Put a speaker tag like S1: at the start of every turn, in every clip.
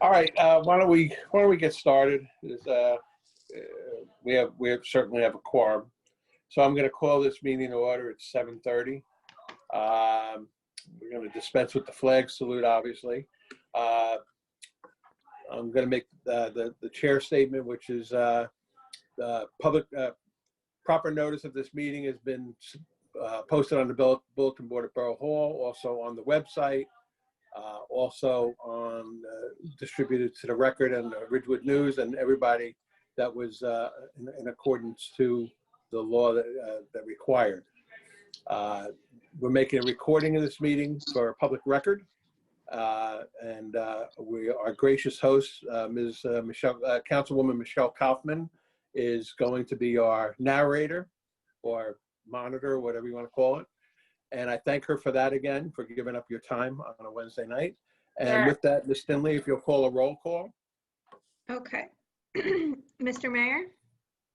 S1: All right, why don't we get started? We certainly have a quorum, so I'm going to call this meeting to order at 7:30. We're going to dispense with the flag salute, obviously. I'm going to make the chair statement, which is public proper notice of this meeting has been posted on the bulletin board at Borough Hall, also on the website. Also on distributed to the Record and the Ridgewood News and everybody that was in accordance to the law that required. We're making a recording of this meeting for a public record, and our gracious host, Councilwoman Michelle Kaufman, is going to be our narrator or monitor, whatever you want to call it. And I thank her for that again, for giving up your time on a Wednesday night. And
S2: Sure.
S1: With that, Ms. Stinley, if you'll call a roll call.
S2: Okay. Mr. Mayor?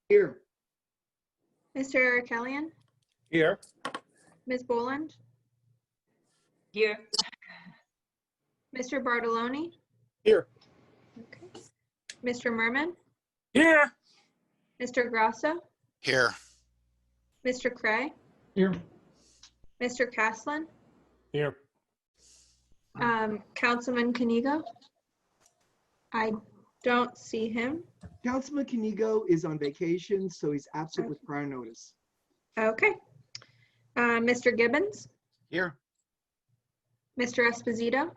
S1: Here.
S2: Mr. Kellyan?
S1: Here.
S2: Ms. Boland?
S3: Here.
S2: Mr. Bartoloni?
S1: Here.
S2: Okay. Mr. Merman?
S3: Here.
S2: Mr. Grasso?
S4: Here.
S2: Mr. Cray?
S5: Here.
S2: Mr. Caslin?
S5: Here.
S2: Councilman Kanigo? I don't see him.
S6: Councilman Kanigo is on vacation, so he's absent with prior notice.
S2: Okay. Mr. Gibbons?
S4: Here.
S2: Mr. Esposito?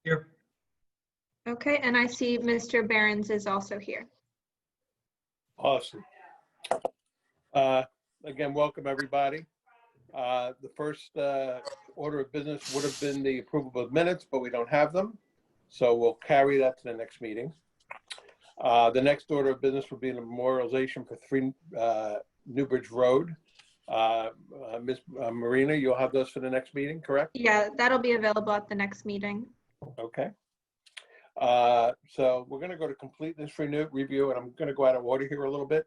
S5: Here.
S2: Okay, and I see Mr. Behrens is also here.
S1: Awesome. Again, welcome everybody. The first order of business would have been the approval of minutes, but we don't have them. So we'll carry that to the next meeting. The next order of business will be the memorialization for 3 Newbridge Road. Ms. Marina, you'll have those for the next meeting, correct?
S2: Yeah, that'll be available at the next meeting.
S1: Okay. So we're going to go to completeness review, and I'm going to go out of order here a little bit.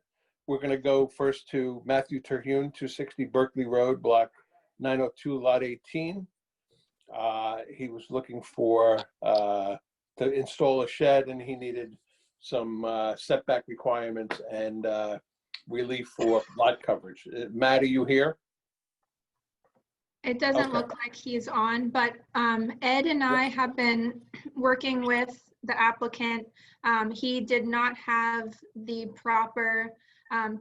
S1: We're going to go first to Matthew Terhune, 260 Berkeley Road, block 902, lot 18. He was looking for to install a shed, and he needed some setback requirements and relief for lot coverage. Matt, are you here?
S2: It doesn't
S1: Okay.
S2: look like he's on, but Ed and I have been working with the applicant. He did not have the proper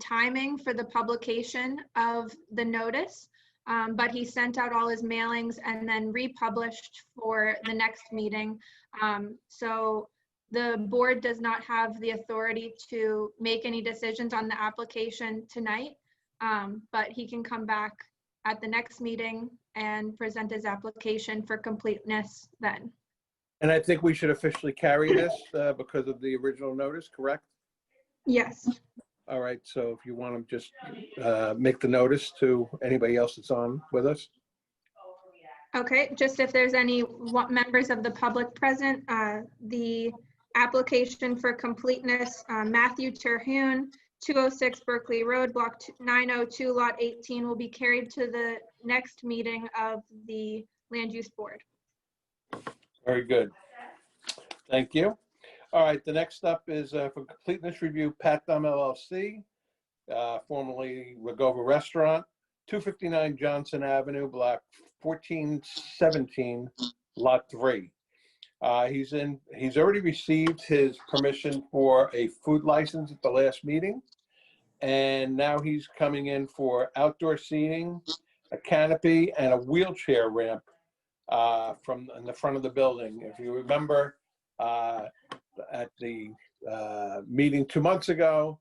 S2: timing for the publication of the notice, but he sent out all his mailings and then republished for the next meeting. So the board does not have the authority to make any decisions on the application tonight, but he can come back at the next meeting and present his application for completeness then.
S1: And I think we should officially carry this because of the original notice, correct?
S2: Yes.
S1: All right, so if you want to just make the notice to anybody else that's on with us.
S2: Okay, just if there's any members of the public present, the application for completeness, Matthew Terhune, 206 Berkeley Road, block 902, lot 18, will be carried to the next meeting of the Land Use Board.
S1: Very good. Thank you. All right, the next up is for completeness review, Pat Thumb LLC, formerly Ragova Restaurant, 259 Johnson Avenue, block 1417, lot 3. He's already received his permission for a food license at the last meeting. And now he's coming in for outdoor seating, a canopy, and a wheelchair ramp from in the front of the building. If you remember at the meeting 2 months ago,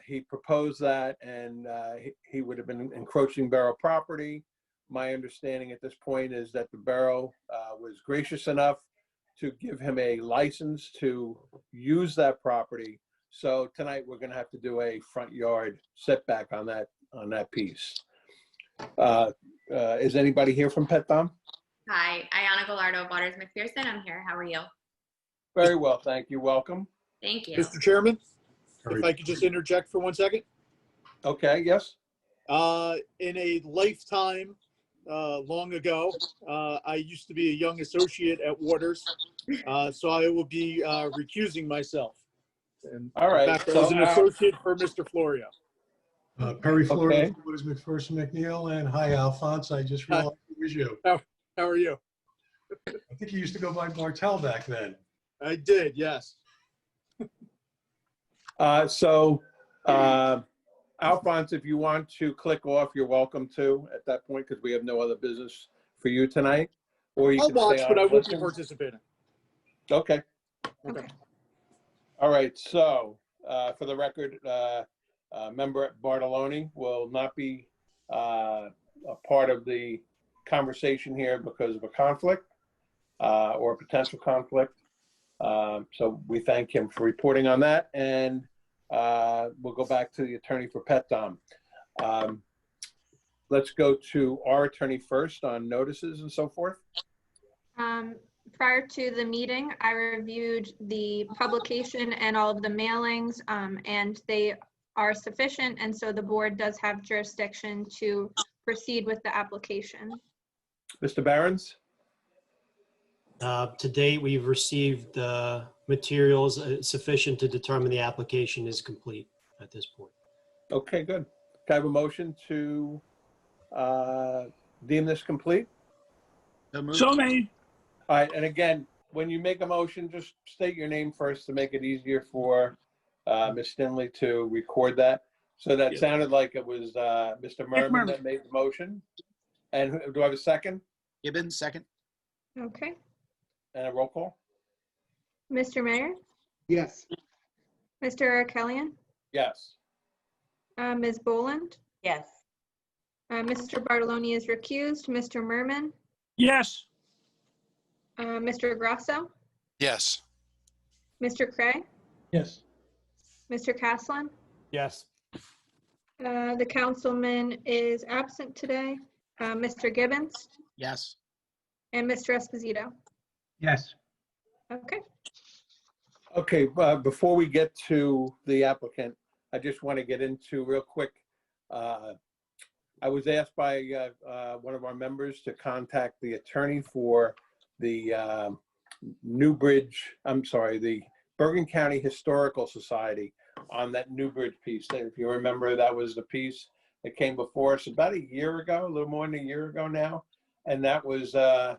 S1: he proposed that, and he would have been encroaching borough property. My understanding at this point is that the borough was gracious enough to give him a license to use that property. So tonight we're going to have to do a front yard setback on that piece. Is anybody here from Pet Thumb?
S7: Hi, Ayana Gallardo, Waters McPherson. I'm here. How are you?
S1: Very well, thank you. Welcome.
S7: Thank you.
S5: Mr. Chairman, if I could just interject for 1 second.
S1: Okay, yes.
S5: In a lifetime long ago. I used to be a young associate at Waters, so I will be recusing myself. And
S1: All right,
S5: in fact, I
S1: so
S5: was an
S1: Al-
S5: associate for Mr. Florio.
S4: Perry Flores,
S1: Okay.
S4: Waters McPherson McNeil, and hi, Alphonse. I just realized it was you.
S5: How are you?
S4: I think you used to go by Martel back then.
S5: I did, yes.
S1: Alphonse, if you want to click off, you're welcome to at that point because we have no other business for you tonight. Or you
S5: I'll
S1: can
S5: watch,
S1: stay
S5: but
S1: on
S5: I
S1: and
S5: won't be
S1: listen.
S5: participating.
S1: Okay.
S5: Okay.
S1: All right. So for the record, member Bartoloni will not be a part of the conversation here because of a conflict or a potential conflict. So we thank him for reporting on that, and we'll go back to the attorney for Pet Dom. Let's go to our attorney first on notices and so forth.
S2: Prior to the meeting, I reviewed the publication and all of the mailings, and they are sufficient, and so the board does have jurisdiction to proceed with the application.
S1: Mr. Barron's?
S8: To date, we've received materials sufficient to determine the application is complete at this point.
S1: Okay, good. Can I have a motion to deem this complete?
S3: So made.
S1: All right, and again, when you make a motion, just state your name first to make it easier for Ms. Stinley to record that. So that
S5: Yeah.
S1: sounded like it was Mr. Merman that made the motion. And do I have a second?
S9: Gibbons, second.
S2: Okay.
S1: And a roll call?
S2: Mr. Mayor,
S6: Yes.
S2: Mr. Arkelian,
S1: Yes.
S2: Ms. Boland,
S3: Yes.
S2: Mr. Bartoloni is recused, Mr. Merman,
S3: Yes.
S2: Mr. Grasso,
S9: Yes.
S2: Mr. Cray,
S4: Yes.
S2: Mr. Caslin.
S5: Yes.
S2: The councilman is absent today, Mr. Gibbons,
S9: Yes.
S2: and Mr. Esposito.
S5: Yes.
S2: Okay.
S1: Okay, before we get to the applicant, I just want to get into real quick. I was asked by one of our members to contact the attorney for the the Bergen County Historical Society on that Newbridge piece. If you remember, that was the piece that came before us about a year ago, a little more than a year ago now. And that was the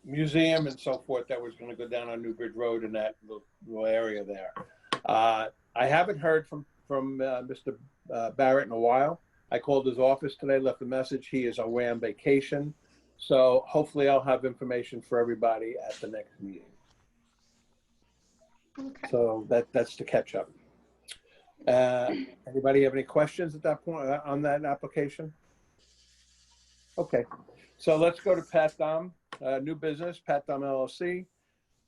S1: museum and so forth that was going to go down on Newbridge Road in that little area there. I haven't heard from Mr. Barrett in a while. I called his office today, left a message. He is away on vacation. So hopefully I'll have information for everybody at the next meeting.
S2: Okay.
S1: So that's the catch up. Anybody have any questions at that point on that application? Okay, so let's go to Pat Dom, new business, Pat Dom LLC,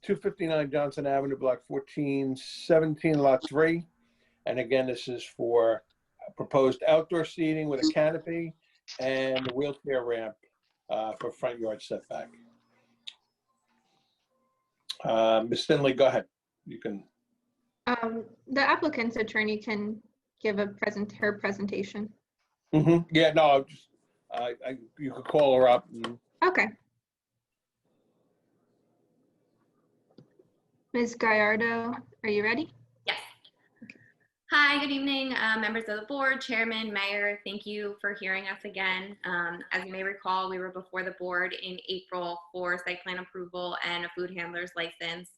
S1: 259 Johnson Avenue, block 1417, lot 3. And again, this is for proposed outdoor seating with a canopy and a wheelchair ramp for front yard setback. Ms. Finley, go ahead. You can.
S2: The applicant's attorney can give her presentation.
S1: Yeah, no, just you could call her up. And,
S2: Okay. Ms. Gallardo, are you ready?
S7: Yes. Hi, good evening, members of the board, chairman, mayor. Thank you for hearing us again. As you may recall, we were before the board in April for site plan approval and a food handler's license.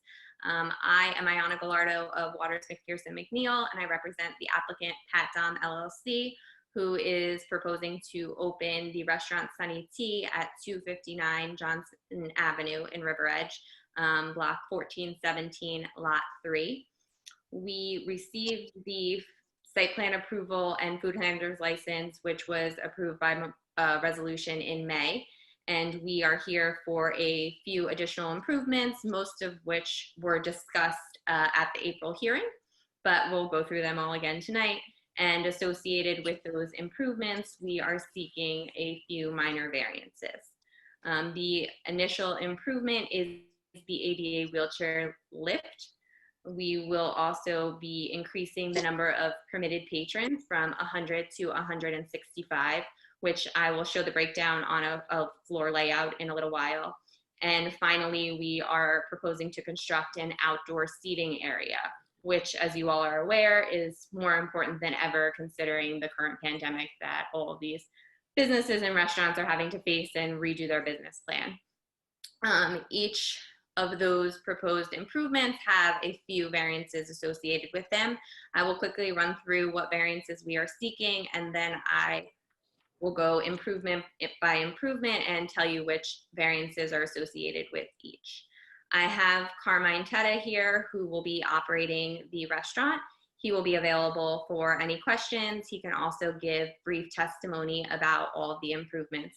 S7: I am Ayana Gallardo of Waters McPherson McNeil, and I represent the applicant Pat Dom LLC, who is proposing to open the restaurant Sunny Tea at 259 Johnson Avenue in River Edge, block 1417, lot 3. We received the site plan approval and food handler's license, which was approved by resolution in May. And we are here for a few additional improvements, most of which were discussed at the April hearing, but we'll go through them all again tonight. And associated with those improvements, we are seeking a few minor variances. The initial improvement is the ADA wheelchair lift, We will also be increasing the number of permitted patrons from 100 to 165, which I will show the breakdown on a floor layout in a little while. And finally, we are proposing to construct an outdoor seating area, which, as you all are aware, is more important than ever considering the current pandemic that all of these businesses and restaurants are having to face and redo their business plan. Each of those proposed improvements have a few variances associated with them. I will quickly run through what variances we are seeking, and then I will go improvement by improvement and tell you which variances are associated with each. I have Carmine Tetta here, who will be operating the restaurant. He will be available for any questions. He can also give brief testimony about all of the improvements.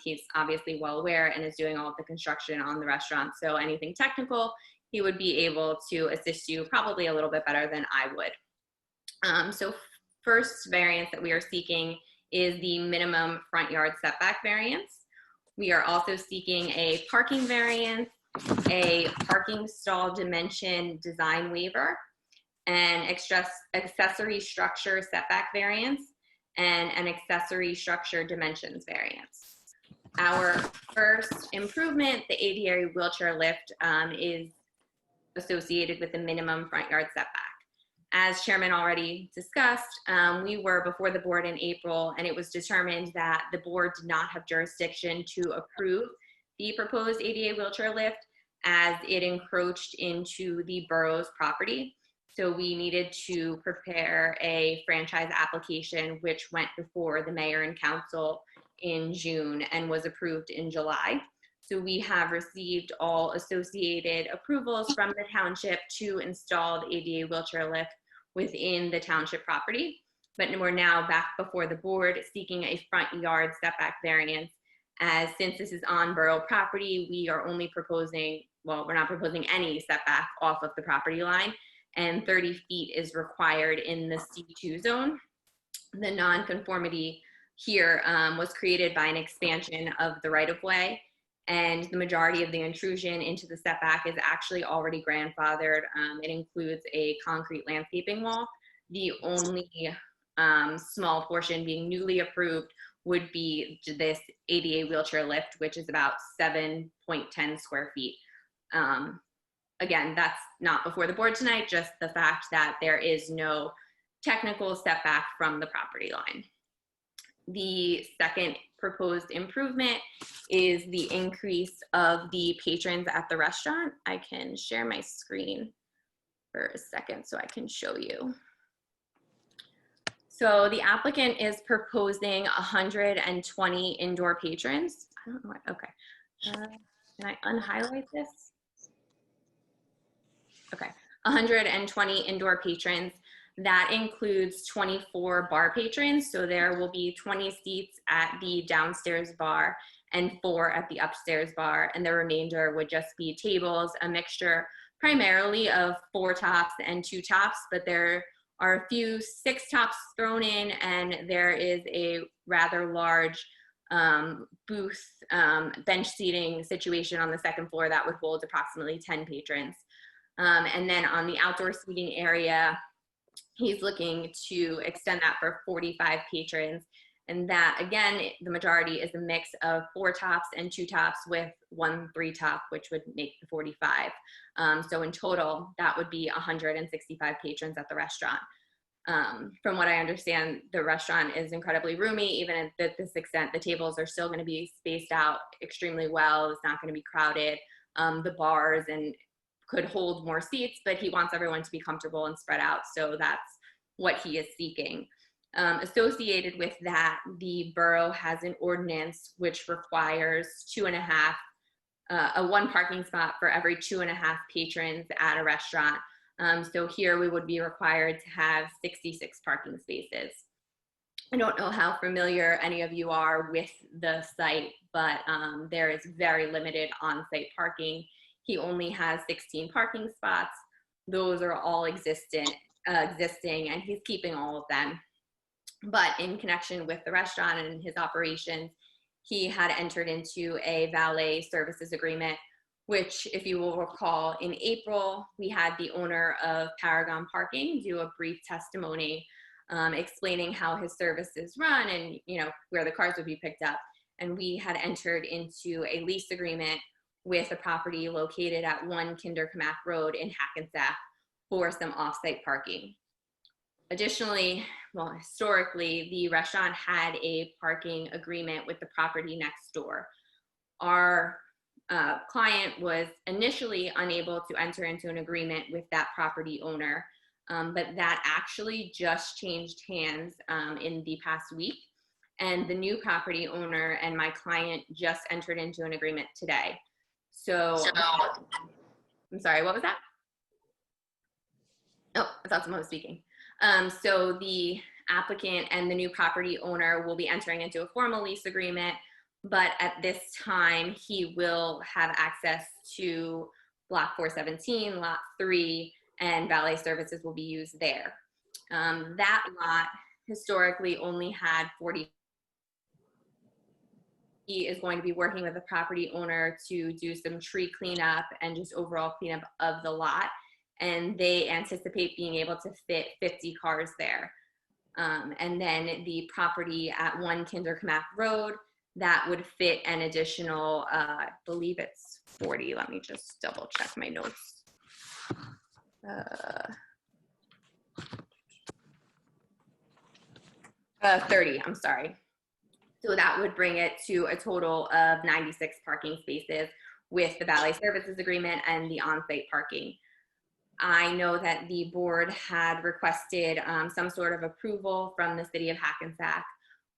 S7: He's obviously well aware and is doing all of the construction on the restaurant, so anything technical, he would be able to assist you probably a little bit better than I would. So first variance that we are seeking is the minimum front yard setback variance. We are also seeking a parking variance, a parking stall dimension design waiver, an accessory structure setback variance, and an accessory structure dimensions variance. Our first improvement, the ADA wheelchair lift, is associated with the minimum front yard setback. As Chairman already discussed, we were before the board in April, and it was determined that the board did not have jurisdiction to approve the proposed ADA wheelchair lift as it encroached into the borough's property. So we needed to prepare a franchise application, which went before the mayor and council in June and was approved in July. So we have received all associated approvals from the township to install the ADA wheelchair lift within the township property. But we're now back before the board seeking a front yard setback variance, as since this is on borough property, we are only proposing, well, we're not proposing any setback off of the property line, and 30 feet is required in the C2 zone. The nonconformity here was created by an expansion of the right-of-way, and the majority of the intrusion into the setback is actually already grandfathered. It includes a concrete landscaping wall. The only small portion being newly approved would be this ADA wheelchair lift, which is about 7.10 square feet. Again, that's not before the board tonight, just the fact that there is no technical setback from the property line. The second proposed improvement is the increase of the patrons at the restaurant. I can share my screen for a second so I can show you. So the applicant is proposing 120 indoor patrons. I don't know what, okay. Can I unhighlight this? Okay, 120 indoor patrons. That includes 24 bar patrons. So there will be 20 seats at the downstairs bar and 4 at the upstairs bar. And the remainder would just be tables, a mixture primarily of 4 tops and 2 tops, but there are a few 6 tops thrown in, and there is a rather large booth bench seating situation on the second floor that would hold approximately 10 patrons. And then on the outdoor seating area, he's looking to extend that for 45 patrons. And that, again, the majority is a mix of 4 tops and 2 tops with 1 3-top, which would make the 45. So in total, that would be 165 patrons at the restaurant. From what I understand, the restaurant is incredibly roomy. Even at this extent, the tables are still going to be spaced out extremely well. It's not going to be crowded. The bars and could hold more seats, but he wants everyone to be comfortable and spread out. So that's what he is seeking. Associated with that, the borough has an ordinance which requires 1 parking spot for every 2.5 patrons at a restaurant. So here we would be required to have 66 parking spaces. I don't know how familiar any of you are with the site, but there is very limited on-site parking. He only has 16 parking spots. Those are all existing, and he's keeping all of them. But in connection with the restaurant and his operations, he had entered into a valet services agreement which, if you will recall, in April, we had the owner of Paragon Parking do a brief testimony explaining how his services run and, you know, where the cars would be picked up. And we had entered into a lease agreement with a property located at 1 Kinderkamak Road in Hackensack for some off-site parking. Additionally, well, historically, the restaurant had a parking agreement with the property next door. Our client was initially unable to enter into an agreement with that property owner, but that actually just changed hands in the past week. And the new property owner and my client just entered into an agreement today. So I'm sorry, what was that? Oh, I thought someone was speaking. So the applicant and the new property owner will be entering into a formal lease agreement, but at this time, he will have access to Block 417, Lot 3, and valet services will be used there. That lot historically only had 40. He is going to be working with the property owner to do some tree cleanup and just overall cleanup of the lot. And they anticipate being able to fit 50 cars there. And then the property at 1 Kinderkamak Road, that would fit an additional, I believe it's 40. Let me just double check my notes. 30, I'm sorry. So that would bring it to a total of 96 parking spaces with the valet services agreement and the on-site parking. I know that the board had requested some sort of approval from the city of Hackensack.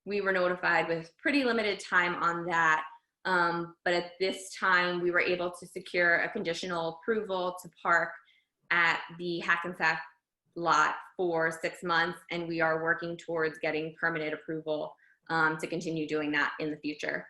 S7: We were notified with pretty limited time on that, but at this time we were able to secure a conditional approval to park at the Hackensack lot for 6 months, and we are working towards getting permanent approval to continue doing that in the future.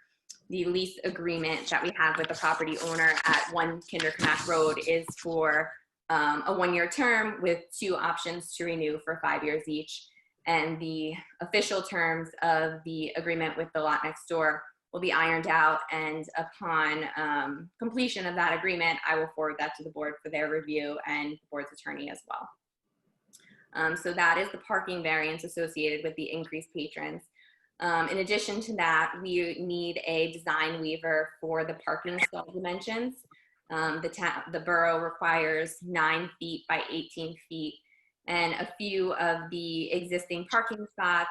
S7: The lease agreement that we have with the property owner at 1 Kinderkamak Road is for a 1-year term with 2 options to renew for 5 years each. And the official terms of the agreement with the lot next door will be ironed out. And upon completion of that agreement, I will forward that to the board for their review and the board's attorney as well. So that is the parking variance associated with the increased patrons. In addition to that, we need a design waiver for the parking stall dimensions. The borough requires 9 feet by 18 feet, and a few of the existing parking spots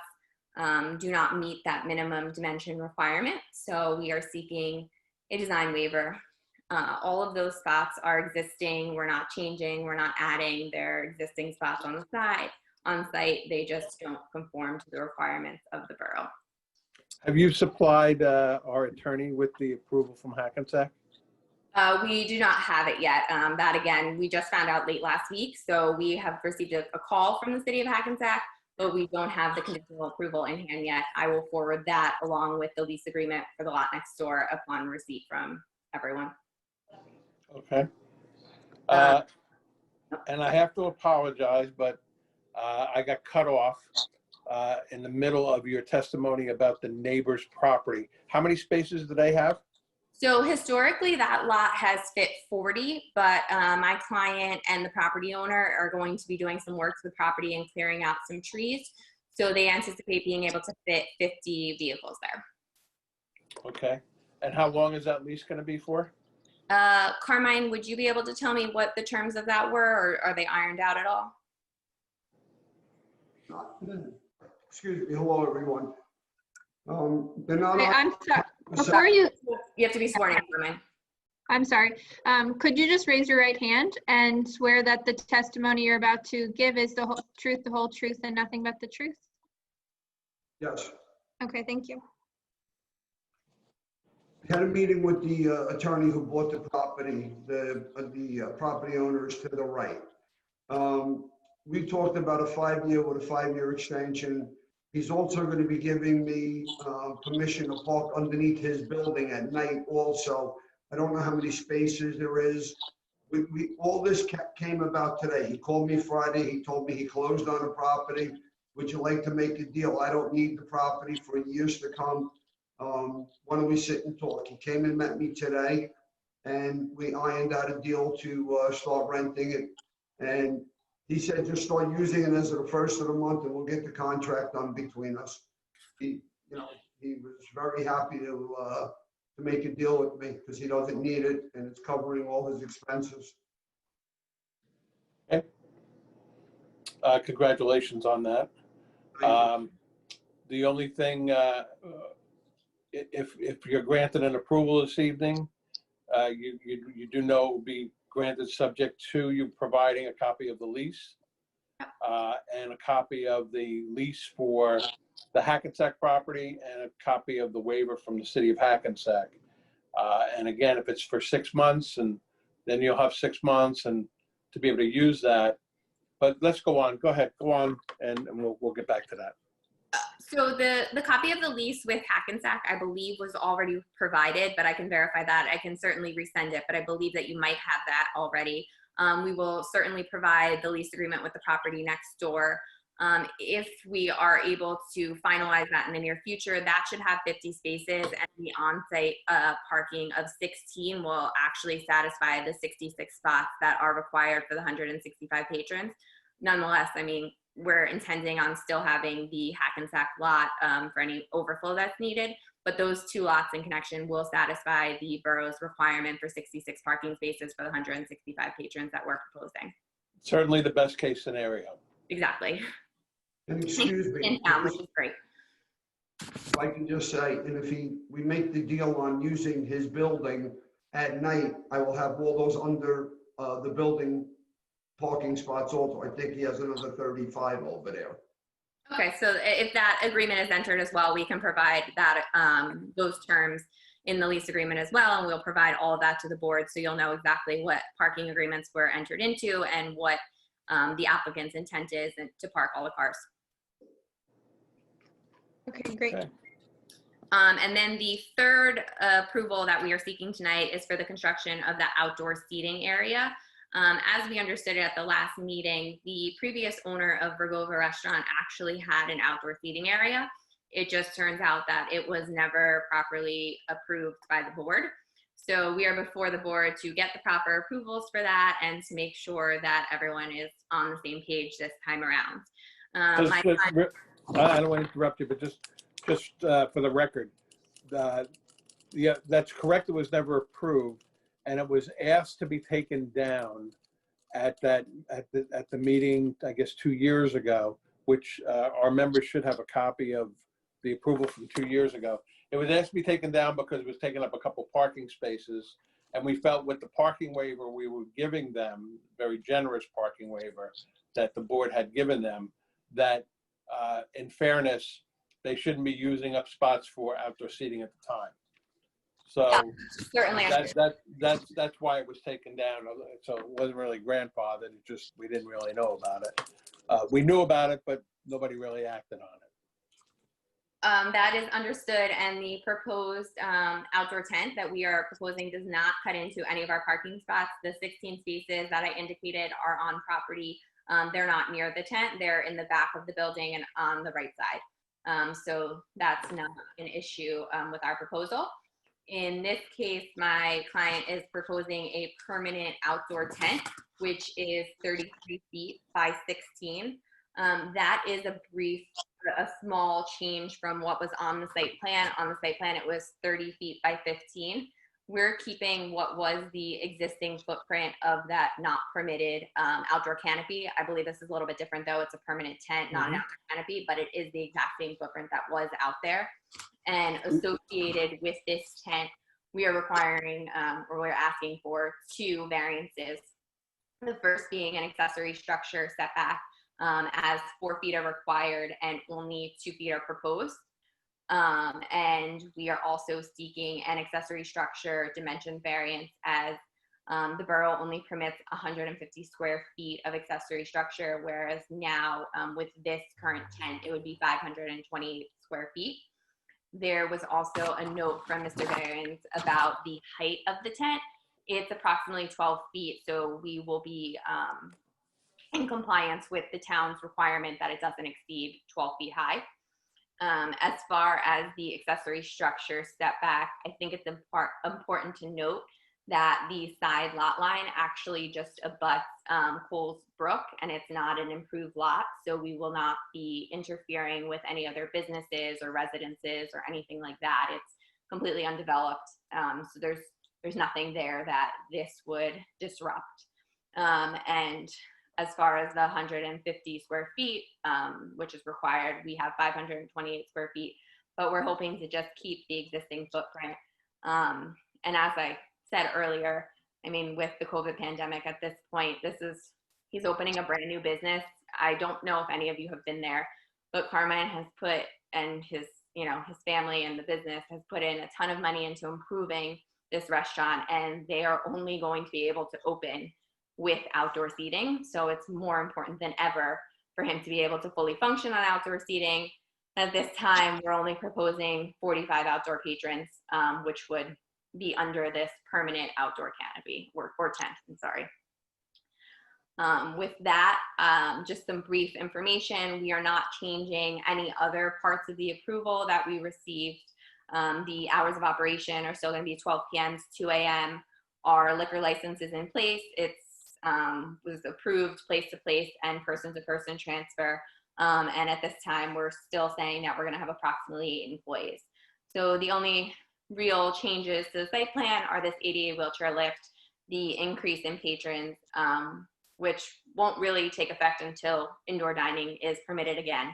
S7: do not meet that minimum dimension requirement. So we are seeking a design waiver. All of those spots are existing. We're not changing. We're not adding. They're existing spots on the side. On site, they just don't conform to the requirements of the borough.
S1: Have you supplied our attorney with the approval from Hackensack?
S7: We do not have it yet. That again, we just found out late last week. So we have received a call from the city of Hackensack, but we don't have the conditional approval in hand yet. I will forward that along with the lease agreement for the lot next door upon receipt from everyone.
S1: Okay. And I have to apologize, but I got cut off in the middle of your testimony about the neighbor's property. How many spaces do they have?
S7: So historically, that lot has fit 40, but my client and the property owner are going to be doing some work to the property and clearing out some trees. So they anticipate being able to fit 50 vehicles there.
S1: Okay. And how long is that lease going to be for?
S7: Carmine, would you be able to tell me what the terms of that were, or are they ironed out at all?
S9: Excuse me, hello, everyone. They're not.
S2: Hey, I'm sorry. Before you
S7: have to be sworn in, Carmine.
S2: I'm sorry. Could you just raise your right hand and swear that the testimony you're about to give is the whole truth, and nothing but the truth?
S9: Yes.
S2: Okay, thank you.
S9: Had a meeting with the attorney who bought the property, the property owners to the right. We talked about a 5-year with a 5-year extension. He's also going to be giving me permission to park underneath his building at night also. I don't know how many spaces there is. All this came about today. He called me Friday. He told me he closed on the property. Would you like to make a deal? I don't need the property for years to come. Why don't we sit and talk? He came and met me today, and we ironed out a deal to start renting it. And he said, just start using it as of the first of the month and we'll get the contract done between us. He was very happy to make a deal with me because he doesn't need it and it's covering all his expenses.
S1: Congratulations on that. The only thing, if you're granted an approval this evening, you do know it will be granted subject to you providing a copy of the lease and a copy of the lease for the Hackensack property and a copy of the waiver from the city of Hackensack. And again, if it's for 6 months, and then you'll have 6 months and to be able to use that. But let's go on. Go ahead, go on, and we'll get back to that.
S7: So the copy of the lease with Hackensack, I believe, was already provided, but I can verify that. I can certainly resend it, but I believe that you might have that already. We will certainly provide the lease agreement with the property next door. If we are able to finalize that in the near future, that should have 50 spaces, and the on-site parking of 16 will actually satisfy the 66 spots that are required for the 165 patrons. Nonetheless, I mean, we're intending on still having the Hackensack lot for any overflow that's needed, but those 2 lots in connection will satisfy the borough's requirement for 66 parking spaces for the 165 patrons that we're proposing.
S1: Certainly the best case scenario.
S7: Exactly.
S9: And excuse me,
S7: In town, which is great.
S9: if I can just say, and if we make the deal on using his building at night, I will have all those under the building parking spots also. I think he has another 35 over there.
S7: Okay, so if that agreement is entered as well, we can provide that those terms in the lease agreement as well, and we'll provide all of that to the board so you'll know exactly what parking agreements were entered into and what the applicant's intent is to park all the cars.
S2: Okay, great.
S1: Okay.
S7: And then the third approval that we are seeking tonight is for the construction of the outdoor seating area. As we understood it at the last meeting, the previous owner of Rogova Restaurant actually had an outdoor seating area. It just turns out that it was never properly approved by the board. So we are before the board to get the proper approvals for that and to make sure that everyone is on the same page this time around.
S1: I don't want to interrupt you, but just for the record, yeah, that's correct. It was never approved, and it was asked to be taken down at the meeting, I guess 2 years ago, which our members should have a copy of the approval from 2 years ago. It was asked to be taken down because it was taking up a couple parking spaces, and we felt with the parking waiver we were giving them, very generous parking waiver that the board had given them, that in fairness, they shouldn't be using up spots for outdoor seating at the time. So
S7: Yeah, certainly.
S1: that's why it was taken down. So it wasn't really grandfathered. It just, we didn't really know about it. We knew about it, but nobody really acted on it.
S7: That is understood, and the proposed outdoor tent that we are proposing does not cut into any of our parking spots. The 16 spaces that I indicated are on property. They're not near the tent. They're in the back of the building and on the right side. So that's not an issue with our proposal. In this case, my client is proposing a permanent outdoor tent, which is 33 feet by 16. That is a small change from what was on the site plan. On the site plan, it was 30 feet by 15. We're keeping what was the existing footprint of that not permitted outdoor canopy. I believe this is a little bit different though. It's a permanent tent, not an outdoor canopy, but it is the exact same footprint that was out there. And associated with this tent, we are requiring, or we're asking for 2 variances. The first being an accessory structure setback, as 4 feet are required and only 2 feet are proposed. And we are also seeking an accessory structure dimension variance as the borough only permits 150 square feet of accessory structure, whereas now with this current tent, it would be 520 square feet. There was also a note from Mr. Behrens about the height of the tent. It's approximately 12 feet, so we will be in compliance with the town's requirement that it doesn't exceed 12 feet high. As far as the accessory structure setback, I think it's important to note that the side lot line actually just abuts Coles Brook, and it's not an improved lot, so we will not be interfering with any other businesses or residences or anything like that. It's completely undeveloped, so there's nothing there that this would disrupt. And as far as the 150 square feet, which is required, we have 528 square feet, but we're hoping to just keep the existing footprint. And as I said earlier, I mean, with the COVID pandemic at this point, he's opening a brand new business. I don't know if any of you have been there, but Carmine has put, and his family and the business has put in a ton of money into improving this restaurant, and they are only going to be able to open with outdoor seating. So it's more important than ever for him to be able to fully function on outdoor seating. At this time, we're only proposing 45 outdoor patrons, which would be under this permanent outdoor canopy or tent, I'm sorry. With that, just some brief information. We are not changing any other parts of the approval that we received. The hours of operation are still going to be 12 p.m. to 2 a.m. Our liquor license is in place. It's was approved place to place and person to person transfer. And at this time, we're still saying that we're going to have approximately 8 employees. So the only real changes to the site plan are this ADA wheelchair lift, the increase in patrons, which won't really take effect until indoor dining is permitted again,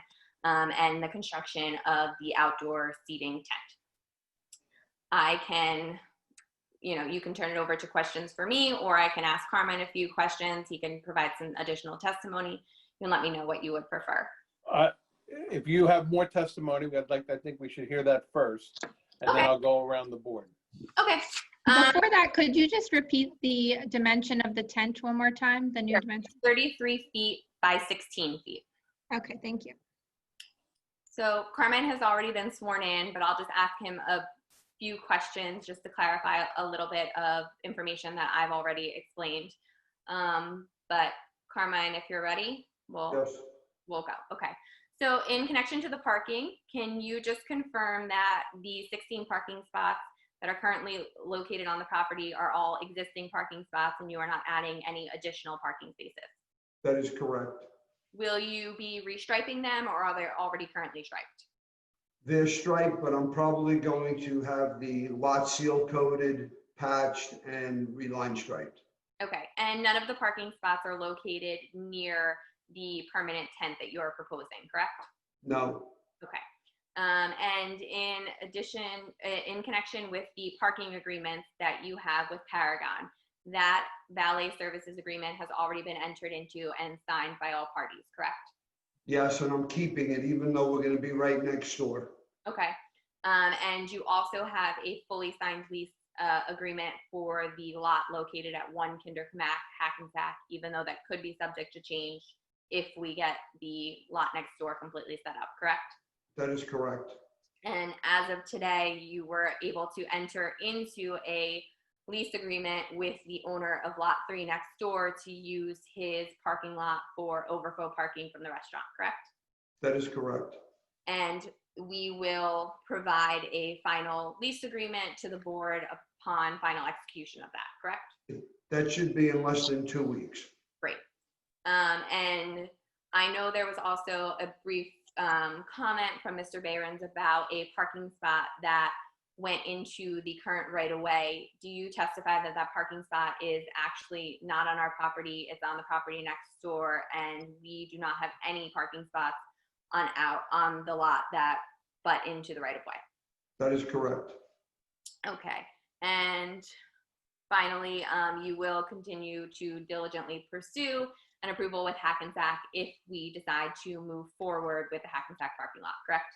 S7: and the construction of the outdoor seating tent. I can, you can turn it over to questions for me, or I can ask Carmine a few questions. He can provide some additional testimony. You can let me know what you would prefer.
S1: If you have more testimony, I think we should hear that first, and
S7: Okay.
S1: then I'll go around the board.
S7: Okay.
S2: Before that, could you just repeat the dimension of the tent one more time, the new
S7: Sure.
S2: dimension?
S7: 33 feet by 16 feet.
S2: Okay, thank you.
S7: So Carmine has already been sworn in, but I'll just ask him a few questions just to clarify a little bit of information that I've already explained. But Carmine, if you're ready, we'll go. Okay. So in connection to the parking, can you just confirm that the 16 parking spots that are currently located on the property are all existing parking spots and you are not adding any additional parking spaces?
S9: That is correct.
S7: Will you be restriping them, or are they already currently striped?
S9: They're striped, but I'm probably going to have the lot seal coated, patched, and reline striped.
S7: Okay, and none of the parking spots are located near the permanent tent that you're proposing, correct?
S9: No,
S7: Okay. And in addition, in connection with the parking agreements that you have with Paragon, that valet services agreement has already been entered into and signed by all parties, correct?
S9: yes, and I'm keeping it even though we're going to be right next door.
S7: Okay. And you also have a fully signed lease agreement for the lot located at 1 Kinderkmack, Hackensack, even though that could be subject to change if we get the lot next door completely set up, correct?
S9: That is correct.
S7: And as of today, you were able to enter into a lease agreement with the owner of lot 3 next door to use his parking lot for overflow parking from the restaurant, correct?
S9: That is correct.
S7: And we will provide a final lease agreement to the board upon final execution of that, correct?
S9: That should be in less than 2 weeks.
S7: Great. And I know there was also a brief comment from Mr. Behrens about a parking spot that went into the current right-of-way. Do you testify that that parking spot is actually not on our property, it's on the property next door, and we do not have any parking spots on the lot that butt into the right-of-way?
S9: That is correct.
S7: Okay. And finally, you will continue to diligently pursue an approval with Hackensack if we decide to move forward with the Hackensack parking lot, correct?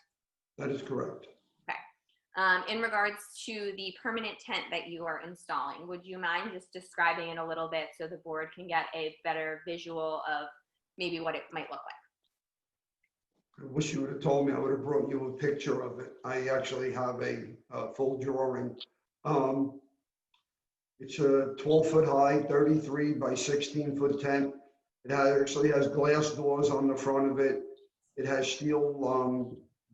S9: That is correct.
S7: Okay. In regards to the permanent tent that you are installing, would you mind just describing it a little bit so the board can get a better visual of maybe what it might look like?
S9: I wish you would have told me. I would have brought you a picture of it. I actually have a full drawing. It's a 12-foot high, 33 by 16-foot tent. It actually has glass doors on the front of it. It has steel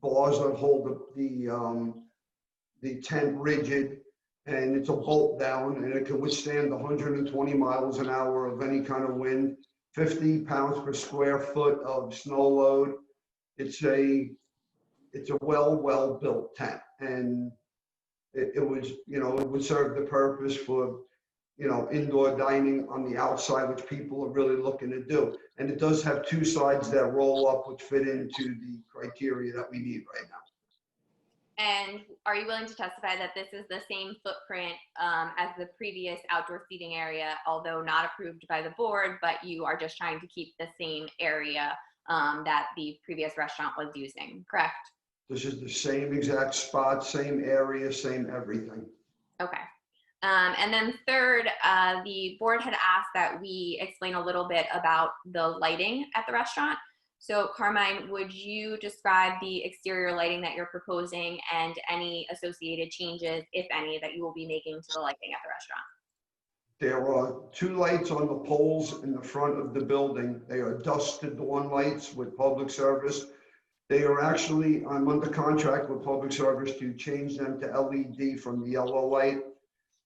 S9: bars that hold the tent rigid. And it's a bolt down and it can withstand 120 miles an hour of any kind of wind, 50 pounds per square foot of snow load. It's a well built tent, and it was, it would serve the purpose for, indoor dining on the outside, which people are really looking to do. And it does have two sides that roll up, which fit into the criteria that we need right now.
S7: And are you willing to testify that this is the same footprint as the previous outdoor seating area, although not approved by the board, but you are just trying to keep the same area that the previous restaurant was using, correct?
S9: This is the same exact spot, same area, same everything.
S7: Okay. And then third, the board had asked that we explain a little bit about the lighting at the restaurant. So Carmine, would you describe the exterior lighting that you're proposing and any associated changes, if any, that you will be making to the lighting at the restaurant?
S9: There are two lights on the poles in the front of the building. They are dusk to dawn lights with Public Service. They are actually, I'm under contract with Public Service to change them to LED from the yellow light.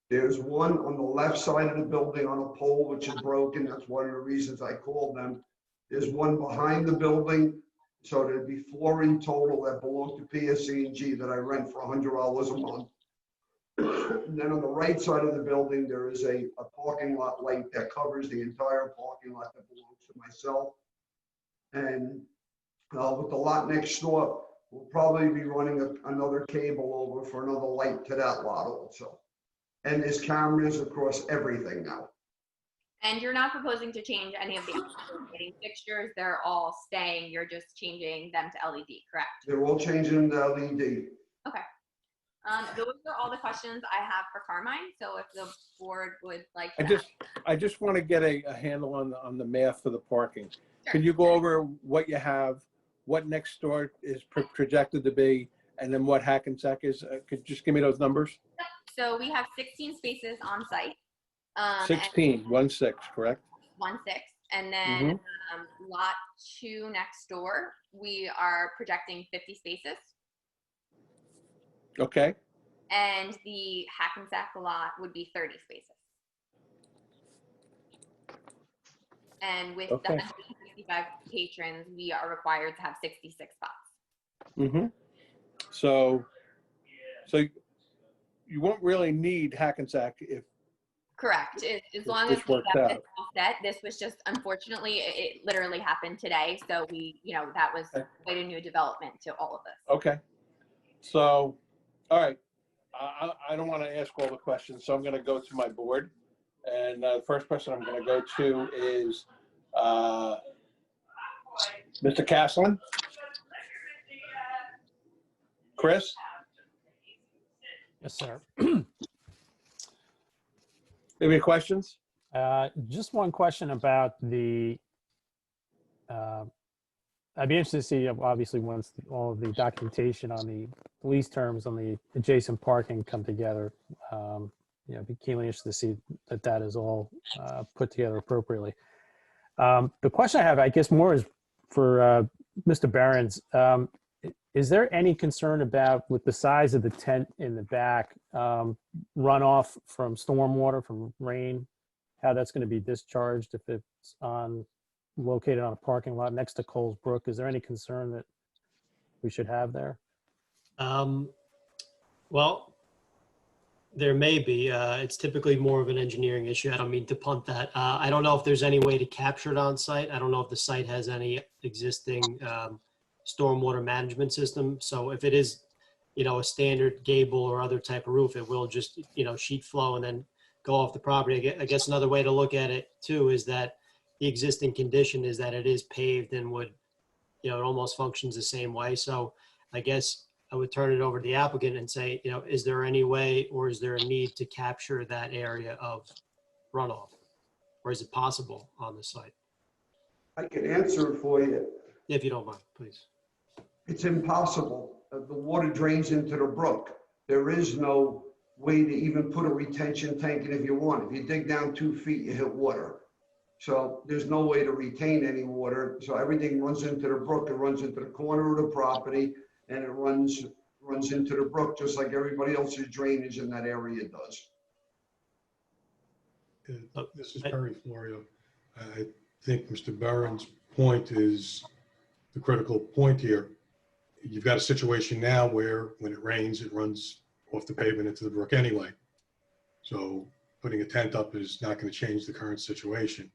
S9: There's one on the left side of the building on a pole, which is broken. That's one of the reasons I called them. There's one behind the building. So there'd be 4 in total that belong to PSE&G that I rent for $100 a month. And then on the right side of the building, there is a parking lot light that covers the entire parking lot that belongs to myself. And with the lot next door, we'll probably be running another cable over for another light to that lot also. And there's cameras across everything now.
S7: And you're not proposing to change any of the lighting fixtures. They're all staying. You're just changing them to LED, correct?
S9: They're all changing to LED.
S7: Okay. Those are all the questions I have for Carmine. So if the board would like to.
S1: I just want to get a handle on the math for the parking.
S7: Sure.
S1: Can you go over what you have, what next door is projected to be, and then what Hackensack is? Could you just give me those numbers?
S7: So we have 16 spaces on site.
S1: 16, 1-6, correct?
S7: 1-6. And then lot 2 next door, we are projecting 50 spaces.
S1: Okay.
S7: And the Hackensack lot would be 30 spaces. And with the 165 patrons, we are required to have 66 spots.
S1: So you won't really need Hackensack if.
S7: Correct. As long
S1: this
S7: as we
S1: works
S7: have
S1: out.
S7: this all set. This was just, unfortunately, it literally happened today. So we, that was quite a new development to all of us.
S1: Okay. So, all right. I don't want to ask all the questions, so I'm going to go to my board. And the first person I'm going to go to is Mr. Caslin. Chris?
S10: Yes, sir.
S1: Any questions?
S10: Just one question about the, I'd be interested to see, obviously, once all of the documentation on the lease terms on the adjacent parking come together, be keenly interested to see that is all put together appropriately. The question I have, I guess, more is for Mr. Behrens. Is there any concern about, with the size of the tent in the back, runoff from stormwater, from rain, how that's going to be discharged if it's located on a parking lot next to Coles Brook? Is there any concern that we should have there?
S8: Well, there may be. It's typically more of an engineering issue. I don't mean to punt that. I don't know if there's any way to capture it on site. I don't know if the site has any existing stormwater management system. So if it is, a standard gable or other type of roof, it will just, sheet flow and then go off the property. I guess another way to look at it too is that the existing condition is that it is paved and would, it almost functions the same way. So I guess I would turn it over to the applicant and say, is there any way, or is there a need to capture that area of runoff? Or is it possible on the site?
S9: I can answer it for you.
S8: If you don't mind, please.
S9: It's impossible. The water drains into the brook. There is no way to even put a retention tank in if you want. If you dig down 2 feet, you hit water. So there's no way to retain any water. So everything runs into the brook. It runs into the corner of the property, and it runs runs into the brook, just like everybody else's drainage in that area does.
S4: This is Perry Florio. I think Mr. Barron's point is the critical point here. You've got a situation now where when it rains, it runs off the pavement into the brook anyway. So putting a tent up is not going to change the current situation.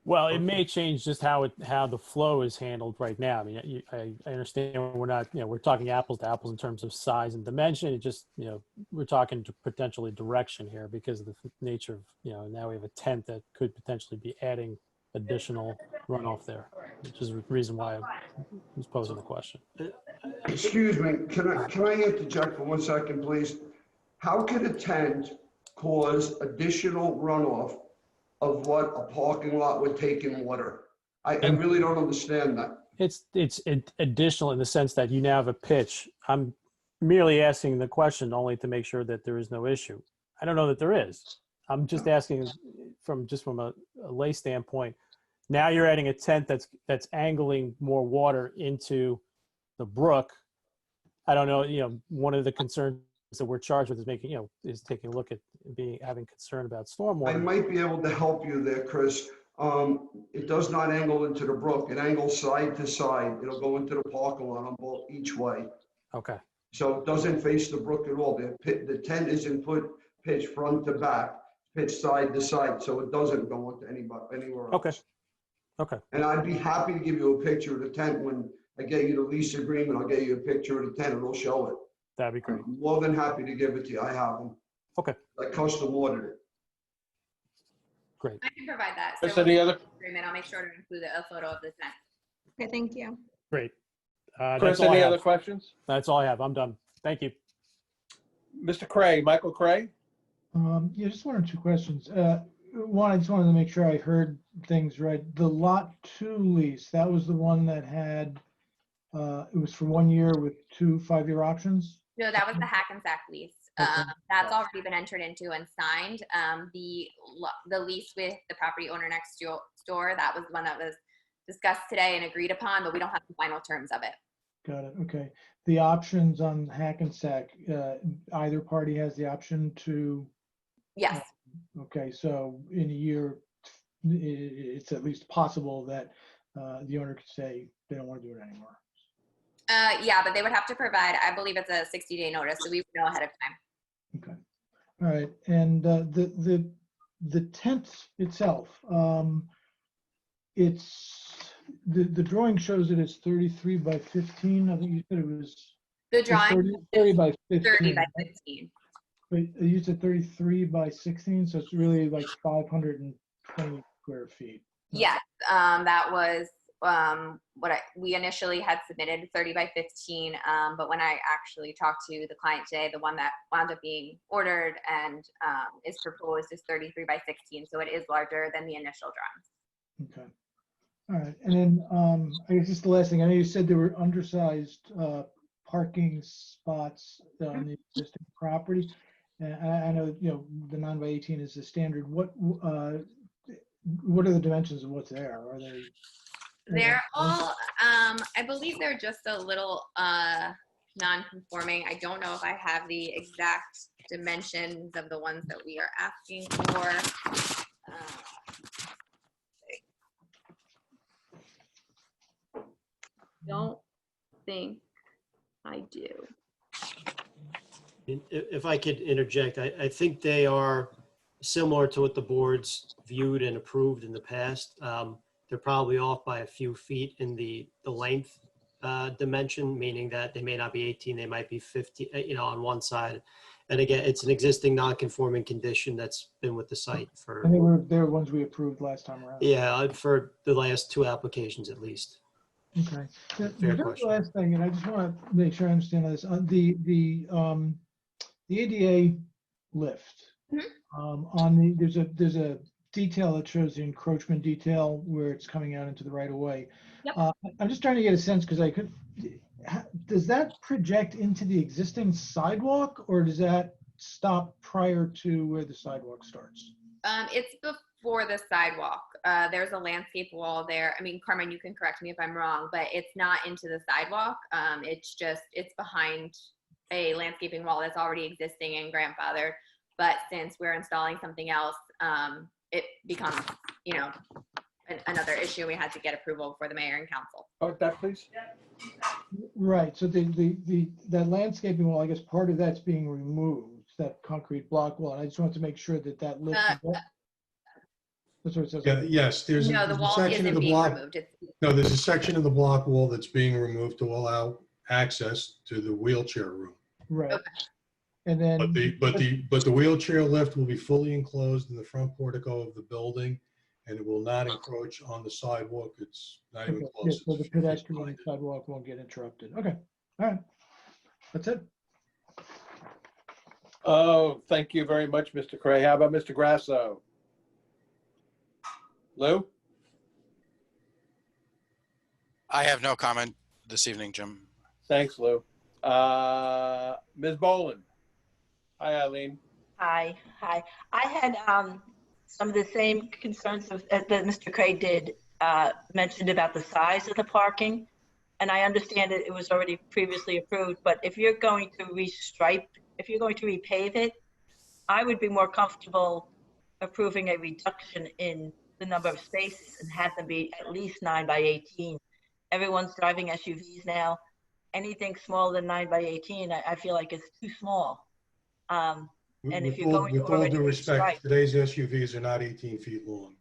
S10: Well, it may change just how the flow is handled right now. I mean, I understand we're not, we're talking apples to apples in terms of size and dimension. It just, we're talking to potentially direction here because of the nature of, now we have a tent that could potentially be adding additional runoff there, which is the reason why I was posing the question.
S9: Excuse me, can I interject for 1 second, please? How could a tent cause additional runoff of what a parking lot would take in water? I really don't understand that.
S10: It's additional in the sense that you now have a pitch. I'm merely asking the question only to make sure that there is no issue. I don't know that there is. I'm just asking from a lay standpoint. Now you're adding a tent that's angling more water into the brook. I don't know, one of the concerns that we're charged with is is taking a look at having concern about stormwater.
S9: I might be able to help you there, Chris. It does not angle into the brook. It angles side to side. It'll go into the parking lot on both each way.
S10: Okay.
S9: So it doesn't face the brook at all. The tent isn't pitched front to back, pitched side to side, so it doesn't go into anywhere else.
S10: Okay. Okay.
S9: And I'd be happy to give you a picture of the tent when I get you the lease agreement. I'll get you a picture of the tent. It'll show it.
S10: That'd be great.
S9: I'm more than happy to give it to you. I have them.
S10: Okay.
S9: I custom ordered it.
S10: Great.
S7: I can provide that.
S1: Chris,
S7: So
S1: any other?
S7: agreement, I'll make sure to include a photo of the tent.
S2: Okay, thank you.
S10: Great.
S1: Chris,
S10: That's all I
S1: any
S10: have.
S1: other questions?
S10: That's all I have. I'm done. Thank you.
S1: Mr. Cray, Michael Cray?
S11: Yeah, just one or two questions. One, I just wanted to make sure I heard things right. The Lot 2 lease, that was the one that had, it was for 1 year with 2 5-year options?
S7: No, that was the Hackensack lease.
S11: Okay.
S7: That's already been entered into and signed. The lease with the property owner next door, that was the one that was discussed today and agreed upon, but we don't have the final terms of it.
S11: Got it, okay. The options on Hackensack, either party has the option to?
S7: Yes.
S11: Okay, so in a year, it's at least possible that the owner could say they don't want to do it anymore.
S7: Yeah, but they would have to provide, I believe it's a 60-day notice, so we would know ahead of time.
S11: Okay, all right, and the tent itself, it's the drawing shows it as 33 by 15. I think you said it was
S7: The drawing
S11: 30 by 15.
S7: 30 by 15.
S11: But you said 33 by 16, so it's really like 520 square feet.
S7: Yes, that was we initially had submitted 30 by 15, but when I actually talked to the client today, the one that wound up being ordered and is proposed is 33 by 16, so it is larger than the initial drawings.
S11: Okay. All right. And then I guess just the last thing, I know you said there were undersized parking spots on the existing property. And I know, the 9 by 18 is the standard. What are the dimensions of what's there? Are they?
S7: They're all, I believe they're just a little non-conforming. I don't know if I have the exact dimensions of the ones that we are asking for. Don't think I do.
S8: If I could interject, I think they are similar to what the board's viewed and approved in the past. They're probably off by a few feet in the length dimension, meaning that they may not be 18, they might be 50, on one side. And again, it's an existing non-conforming condition that's been with the site for.
S11: And they were ones we approved last time around.
S8: Yeah, for the last 2 applications at least.
S11: Okay. The
S8: Fair
S11: very
S8: question.
S11: last thing, and I just want to make sure I understand this. The ADA lift. There's a detail that shows the encroachment detail where it's coming out into the right of way.
S7: Yep.
S11: I'm just trying to get a sense because does that project into the existing sidewalk or does that stop prior to where the sidewalk starts?
S7: It's before the sidewalk. There's a landscape wall there. I mean, Carmen, you can correct me if I'm wrong, but it's not into the sidewalk. It's behind a landscaping wall that's already existing and grandfathered. But since we're installing something else, it becomes, another issue. We had to get approval for the mayor and council.
S1: Oh, that please.
S11: Right, so that landscaping wall, I guess part of that's being removed, that concrete block wall. And I just wanted to make sure that lift. That's what it says.
S4: Yeah, yes, there's
S7: No,
S4: a
S7: the wall
S4: section of
S7: isn't
S4: the
S7: being
S4: block.
S7: removed.
S4: No, there's a section of the block wall that's being removed to allow access to the wheelchair room.
S11: Right.
S7: Okay.
S11: And then.
S4: But the wheelchair lift will be fully enclosed in the front portico of the building, and it will not encroach on the sidewalk. It's not even
S11: Okay, yeah,
S4: close.
S11: so
S4: It's
S11: the
S4: a few feet
S11: pedestrian
S4: behind it.
S11: sidewalk won't get interrupted. Okay, all right. That's it.
S1: Oh, thank you very much, Mr. Cray. How about Mr. Grasso? Lou?
S12: I have no comment this evening, Jim.
S1: Thanks, Lou. Ms. Boland? Hi, Eileen.
S13: Hi. I had some of the same concerns that Mr. Craig did mentioned about the size of the parking. And I understand that it was already previously approved, but if you're going to restripe, if you're going to repave it, I would be more comfortable approving a reduction in the number of spaces and have them be at least 9 by 18. Everyone's driving SUVs now. Anything smaller than 9 by 18, I feel like it's too small. And if you're going to
S4: With all
S13: already
S4: due respect,
S13: restripe,
S4: today's SUVs are not 18 feet long.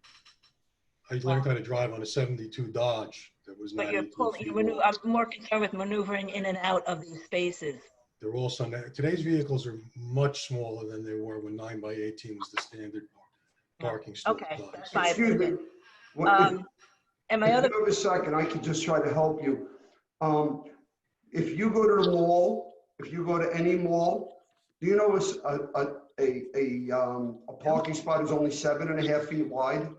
S4: I learned how to drive on a 72 Dodge that was not
S13: but you're
S4: 18
S13: pulling,
S4: feet long.
S13: I'm more concerned with maneuvering in and out of these spaces.
S4: They're also, today's vehicles are much smaller than they were when 9 by 18 was the standard parking size.
S13: Okay, that's my
S9: Excuse me.
S13: opinion.
S9: What-
S13: And my
S9: If
S13: other,
S9: you have a second, I could just try to help you. If you go to the mall, if you go to any mall, do you know a parking spot is only 7.5 feet wide?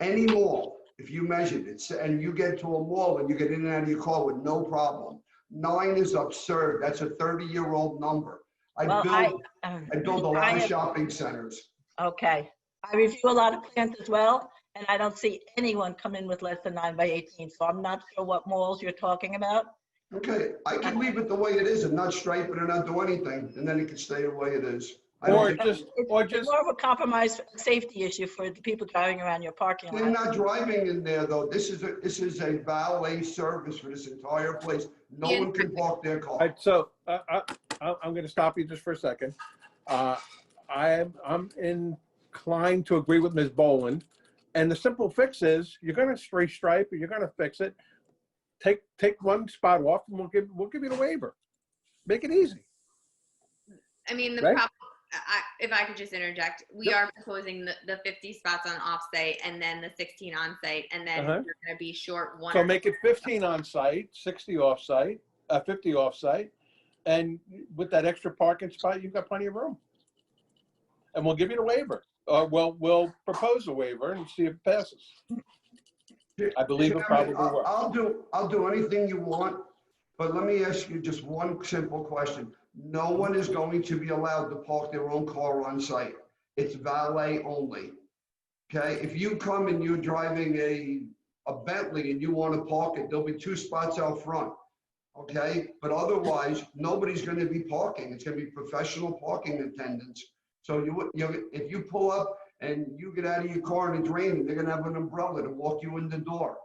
S9: Any mall, if you measured it, and you get to a mall and you get in and out of your car with no problem. 9 is absurd. That's a 30-year-old number. I build a lot of shopping centers.
S13: okay. I review a lot of plans as well, and I don't see anyone come in with less than 9 by 18, so I'm not sure what malls you're talking about.
S9: Okay, I can leave it the way it is and not stripe it and not do anything, and then it can stay the way it is.
S13: It's more of a compromise safety issue for the people driving around your parking lot.
S9: They're not driving in there though. This is a valet service for this entire place. No one can park their car.
S1: All right, so I'm going to stop you just for a second. I'm inclined to agree with Ms. Boland. And the simple fix is you're going to stripe or you're going to fix it. Take one spot off and we'll give you the waiver. Make it easy.
S7: I mean, the
S1: Right?
S7: problem, if I could just interject, we are proposing the 50 spots on off-site and then the 16 on-site, and then
S1: Uh-huh.
S7: you're going to be short one.
S1: So
S7: or
S1: make
S7: two.
S1: it 15 on site, 60 off site, 50 off site. And with that extra parking spot, you've got plenty of room. And we'll give you the waiver. Or we'll propose a waiver and see if it passes. I believe it probably will.
S9: I'll do anything you want, but let me ask you just one simple question. No one is going to be allowed to park their own car on site. It's valet only. Okay, if you come and you're driving a Bentley and you want to park it, there'll be 2 spots out front. Okay, but otherwise, nobody's going to be parking. It's going to be professional parking attendants. So if you pull up and you get out of your car and it's raining, they're going to have an umbrella to walk you in the door.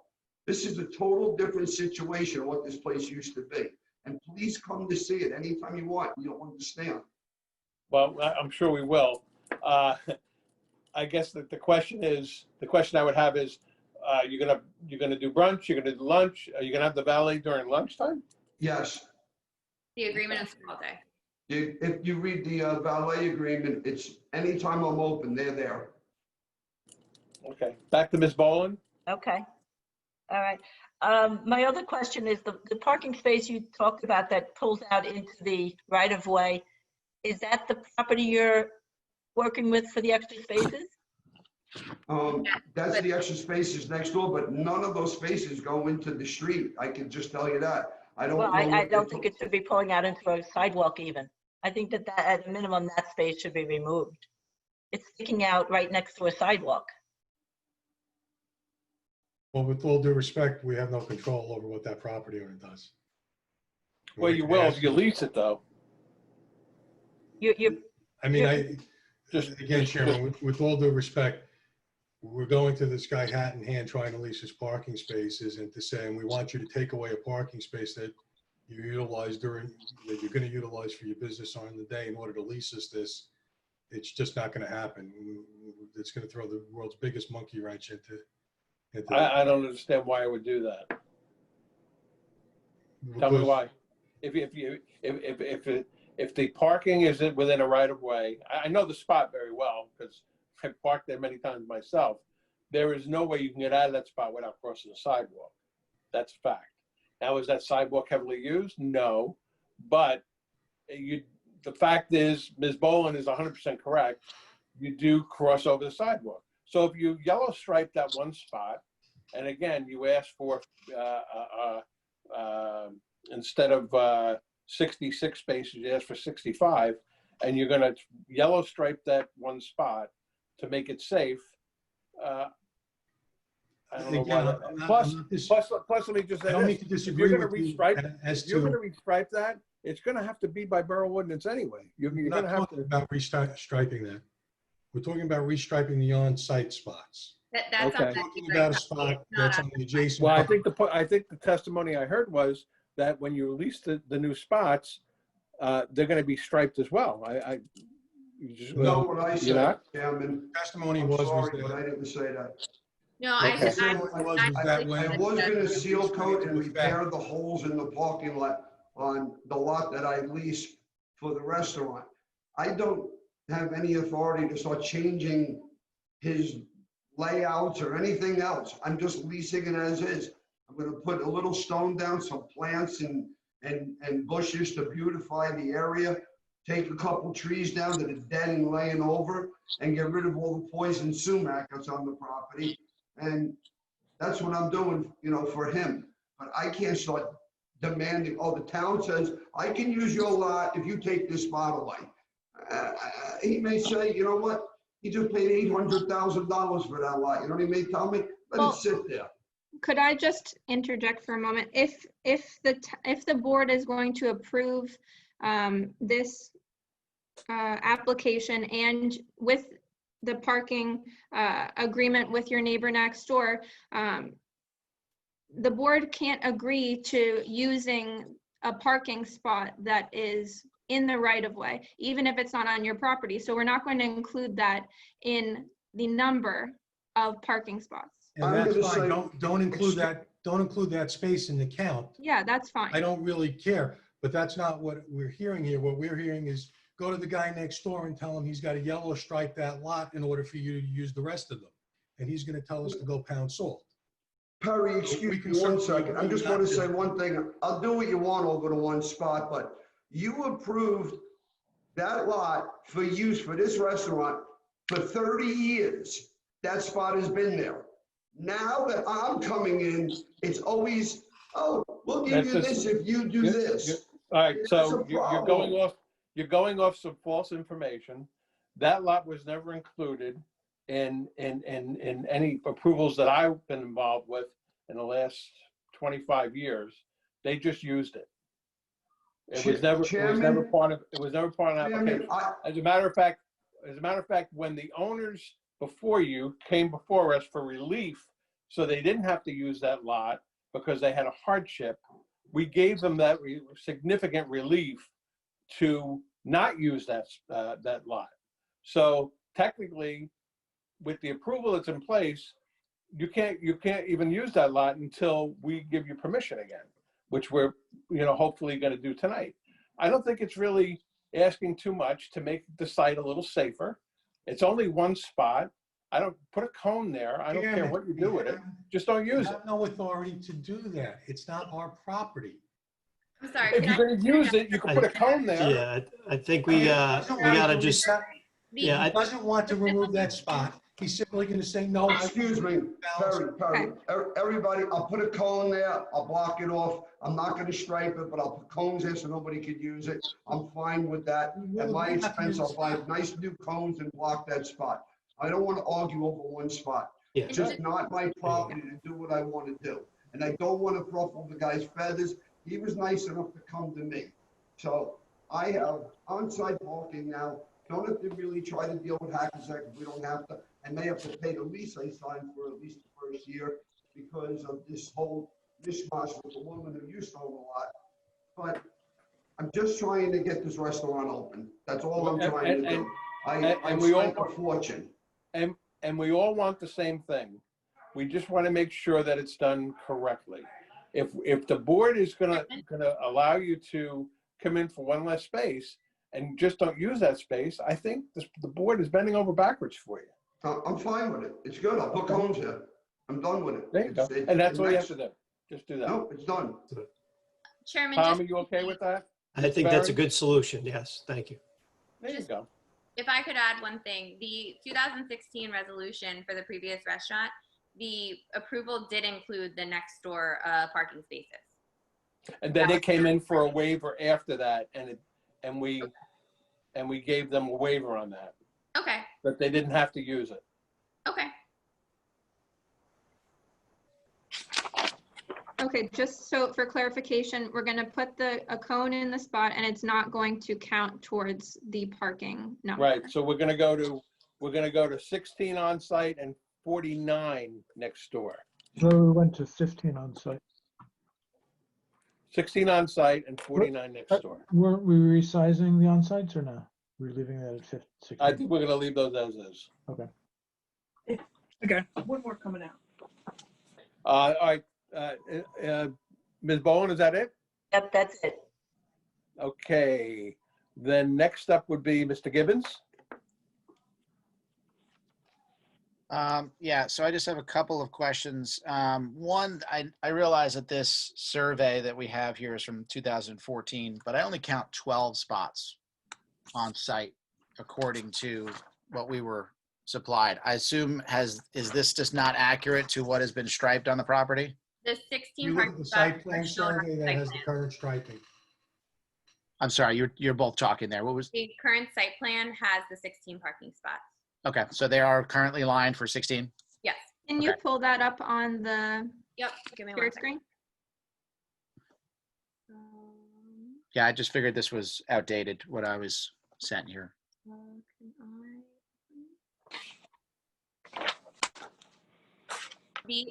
S9: This is a total different situation of what this place used to be. And please come to see it anytime you want. You'll understand.
S1: Well, I'm sure we will. I guess that the question I would have is, you're gonna do brunch, you're gonna do lunch, are you gonna have the valet during lunchtime?
S9: Yes.
S7: The agreement is for all day.
S9: If you read the valet agreement, it's anytime I'm open, they're there.
S1: Okay, back to Ms. Boland.
S13: Okay, all right. My other question is the parking space you talked about that pulls out into the right-of-way, is that the property you're working with for the extra spaces?
S9: That's the extra spaces next door, but none of those spaces go into the street. I can just tell you that. I don't
S13: Well,
S9: know.
S13: I don't think it should be pulling out into a sidewalk even. I think that at a minimum, that space should be removed. it's sticking out right next to a sidewalk.
S4: Well, with all due respect, we have no control over what that property owner does.
S1: Well, you will if you lease it, though.
S4: I mean, again, Chairman, with all due respect, we're going to this guy hat in hand trying to lease his parking spaces and to say, and we want you to take away a parking space that you utilize that you're going to utilize for your business on the day in order to lease us this. It's just not going to happen. It's going to throw the world's biggest monkey wrench into.
S1: I don't understand why I would do that. Tell me why. If the parking isn't within a right of way, I know the spot very well because I've parked there many times myself. There is no way you can get out of that spot without crossing the sidewalk. That's a fact. Now, is that sidewalk heavily used? No, but the fact is, Ms. Boland is 100% correct. You do cross over the sidewalk. So if you yellow stripe that one spot, and again, you ask for instead of 66 spaces, you ask for 65, and you're going to yellow stripe that one spot to make it safe. I don't know why. Plus, let me just say
S4: I don't
S1: this.
S4: need to disagree
S1: If you're
S4: with
S1: going
S4: you
S1: if you're going to restripe that, it's going to have to be by borough ordinance anyway. You're
S4: We're
S1: going
S4: not
S1: to have
S4: talking
S1: to.
S4: about restriping that. We're talking about restriping the on-site spots.
S7: That's
S1: Okay.
S7: on
S4: We're talking about a spot that's on the adjacent.
S1: Well, I
S4: property.
S1: think the testimony I heard was that when you release the new spots, they're going to be striped as well. You just,
S9: No, what I
S1: you're
S9: said,
S1: not?
S9: Chairman.
S4: Testimony
S9: I'm
S4: was
S9: sorry,
S4: that.
S9: but I didn't say that.
S7: No,
S1: Okay.
S7: I
S4: Testimony was that when
S9: I was gonna seal coat and
S4: With
S9: repair the holes in the parking lot on the lot that I lease for the restaurant. I don't have any authority to start changing his layouts or anything else. I'm just leasing it as is. I'm gonna put a little stone down, some plants and bushes to beautify the area. Take a couple trees down that are dead and laying over and get rid of all the poison sumac that's on the property. And that's what I'm doing, for him. But I can't start demanding, the town says, I can use your lot if you take this spot away. He may say, you know what? He just paid $800,000 for that lot. You know what he may tell me? Let it sit there.
S2: Could I just interject for a moment? If the board is going to approve this application and with the parking agreement with your neighbor next door, the board can't agree to using a parking spot that is in the right of way, even if it's not on your property. So we're not going to include that in the number of parking spots.
S4: And that's fine. Don't include that. Don't include that space in the count.
S2: Yeah, that's fine.
S4: I don't really care, but that's not what we're hearing here. What we're hearing is go to the guy next door and tell him he's got to yellow stripe that lot in order for you to use the rest of them. And he's going to tell us to go pound salt.
S9: Perry, excuse me 1 second. I just want to say one thing. I'll do what you want over the one spot, but you approved that lot for use for this restaurant for 30 years. That spot has been there. Now that I'm coming in, it's always, we'll give you this if you do this.
S1: All right, so
S9: That's a
S1: you're going off some false information. That lot was never included in any approvals that I've been involved with in the last 25 years. They just used it. It was never part of the application. As a matter of fact, when the owners before you came before us for relief, so they didn't have to use that lot because they had a hardship, we gave them that significant relief to not use that lot. So technically, with the approval that's in place, you can't even use that lot until we give you permission again, which we're hopefully going to do tonight. I don't think it's really asking too much to make the site a little safer. It's only one spot. I don't put a cone there. I don't care what you do with it. Just don't use it.
S4: We have no authority to do that. It's not our property.
S7: I'm sorry.
S1: If you're going to use it, you can put a cone there.
S8: Yeah, I think we gotta just,
S4: He doesn't want to remove that spot.
S14: He's simply going to say, no.
S9: Excuse me, Perry, everybody, I'll put a cone there, I'll block it off. I'm not gonna stripe it, but I'll put cones there so nobody could use it. I'm fine with that. At my expense, I'll buy nice new cones and block that spot. I don't want to argue over one spot.
S8: Yeah.
S9: It's just not my property to do what I want to do. And I don't want to ruffle the guy's feathers. He was nice enough to come to me. So I have on-site parking now. Don't have to really try to deal with Hackensack if we don't have to. I may have to pay the lease I signed for at least the first year because of this whole mishmash with the woman who used to own a lot. But I'm just trying to get this restaurant open. That's all I'm trying to do. I spent a fortune.
S1: And we all want the same thing. We just want to make sure that it's done correctly. If the board is gonna allow you to come in for one less space and just don't use that space, I think the board is bending over backwards for you.
S9: I'm fine with it. It's good. I'll put cones here. I'm done with it.
S1: There you go. And that's all you have to do. Just do that.
S9: No, it's done.
S7: Chairman,
S1: Tom, are you okay with that?
S8: I think that's a good solution. Yes, thank you.
S1: There you go.
S7: if I could add one thing, the 2016 resolution for the previous restaurant, the approval did include the next door parking spaces.
S1: And then they came in for a waiver after that, and we gave them a waiver on that.
S7: Okay.
S1: But they didn't have to use it.
S7: Okay.
S2: Okay, just so for clarification, we're gonna put a cone in the spot and it's not going to count towards the parking number.
S1: Right, so we're gonna go to 16 on site and 49 next door.
S11: So we went to 15 on site.
S1: 16 on site and 49 next door.
S11: Weren't we resizing the on-sites or no? We're leaving that at 16?
S1: I think we're gonna leave those as is.
S11: Okay.
S3: Okay.
S15: One more coming out.
S1: All right, Ms. Bowen, is that it?
S13: Yep, that's it.
S1: Okay, then next up would be Mr. Gibbons.
S12: Yeah, so I just have a couple of questions. One, I realize that this survey that we have here is from 2014, but I only count 12 spots on site according to what we were supplied. I assume is this just not accurate to what has been striped on the property?
S7: The 16
S14: You look at
S7: parking
S14: the
S7: spots
S14: site
S7: are
S14: plan
S7: shown on
S14: survey
S7: the
S14: that
S7: site
S14: has the
S7: plan.
S14: current striping.
S12: I'm sorry, you're both talking there. What was?
S7: The current site plan has the 16 parking spots.
S12: Okay, so they are currently lined for 16?
S7: Yes.
S2: Can you
S12: Okay.
S2: pull that up on the
S7: Yep. Give me
S2: share
S7: one second.
S2: screen?
S12: Yeah, I just figured this was outdated, what I was sent here.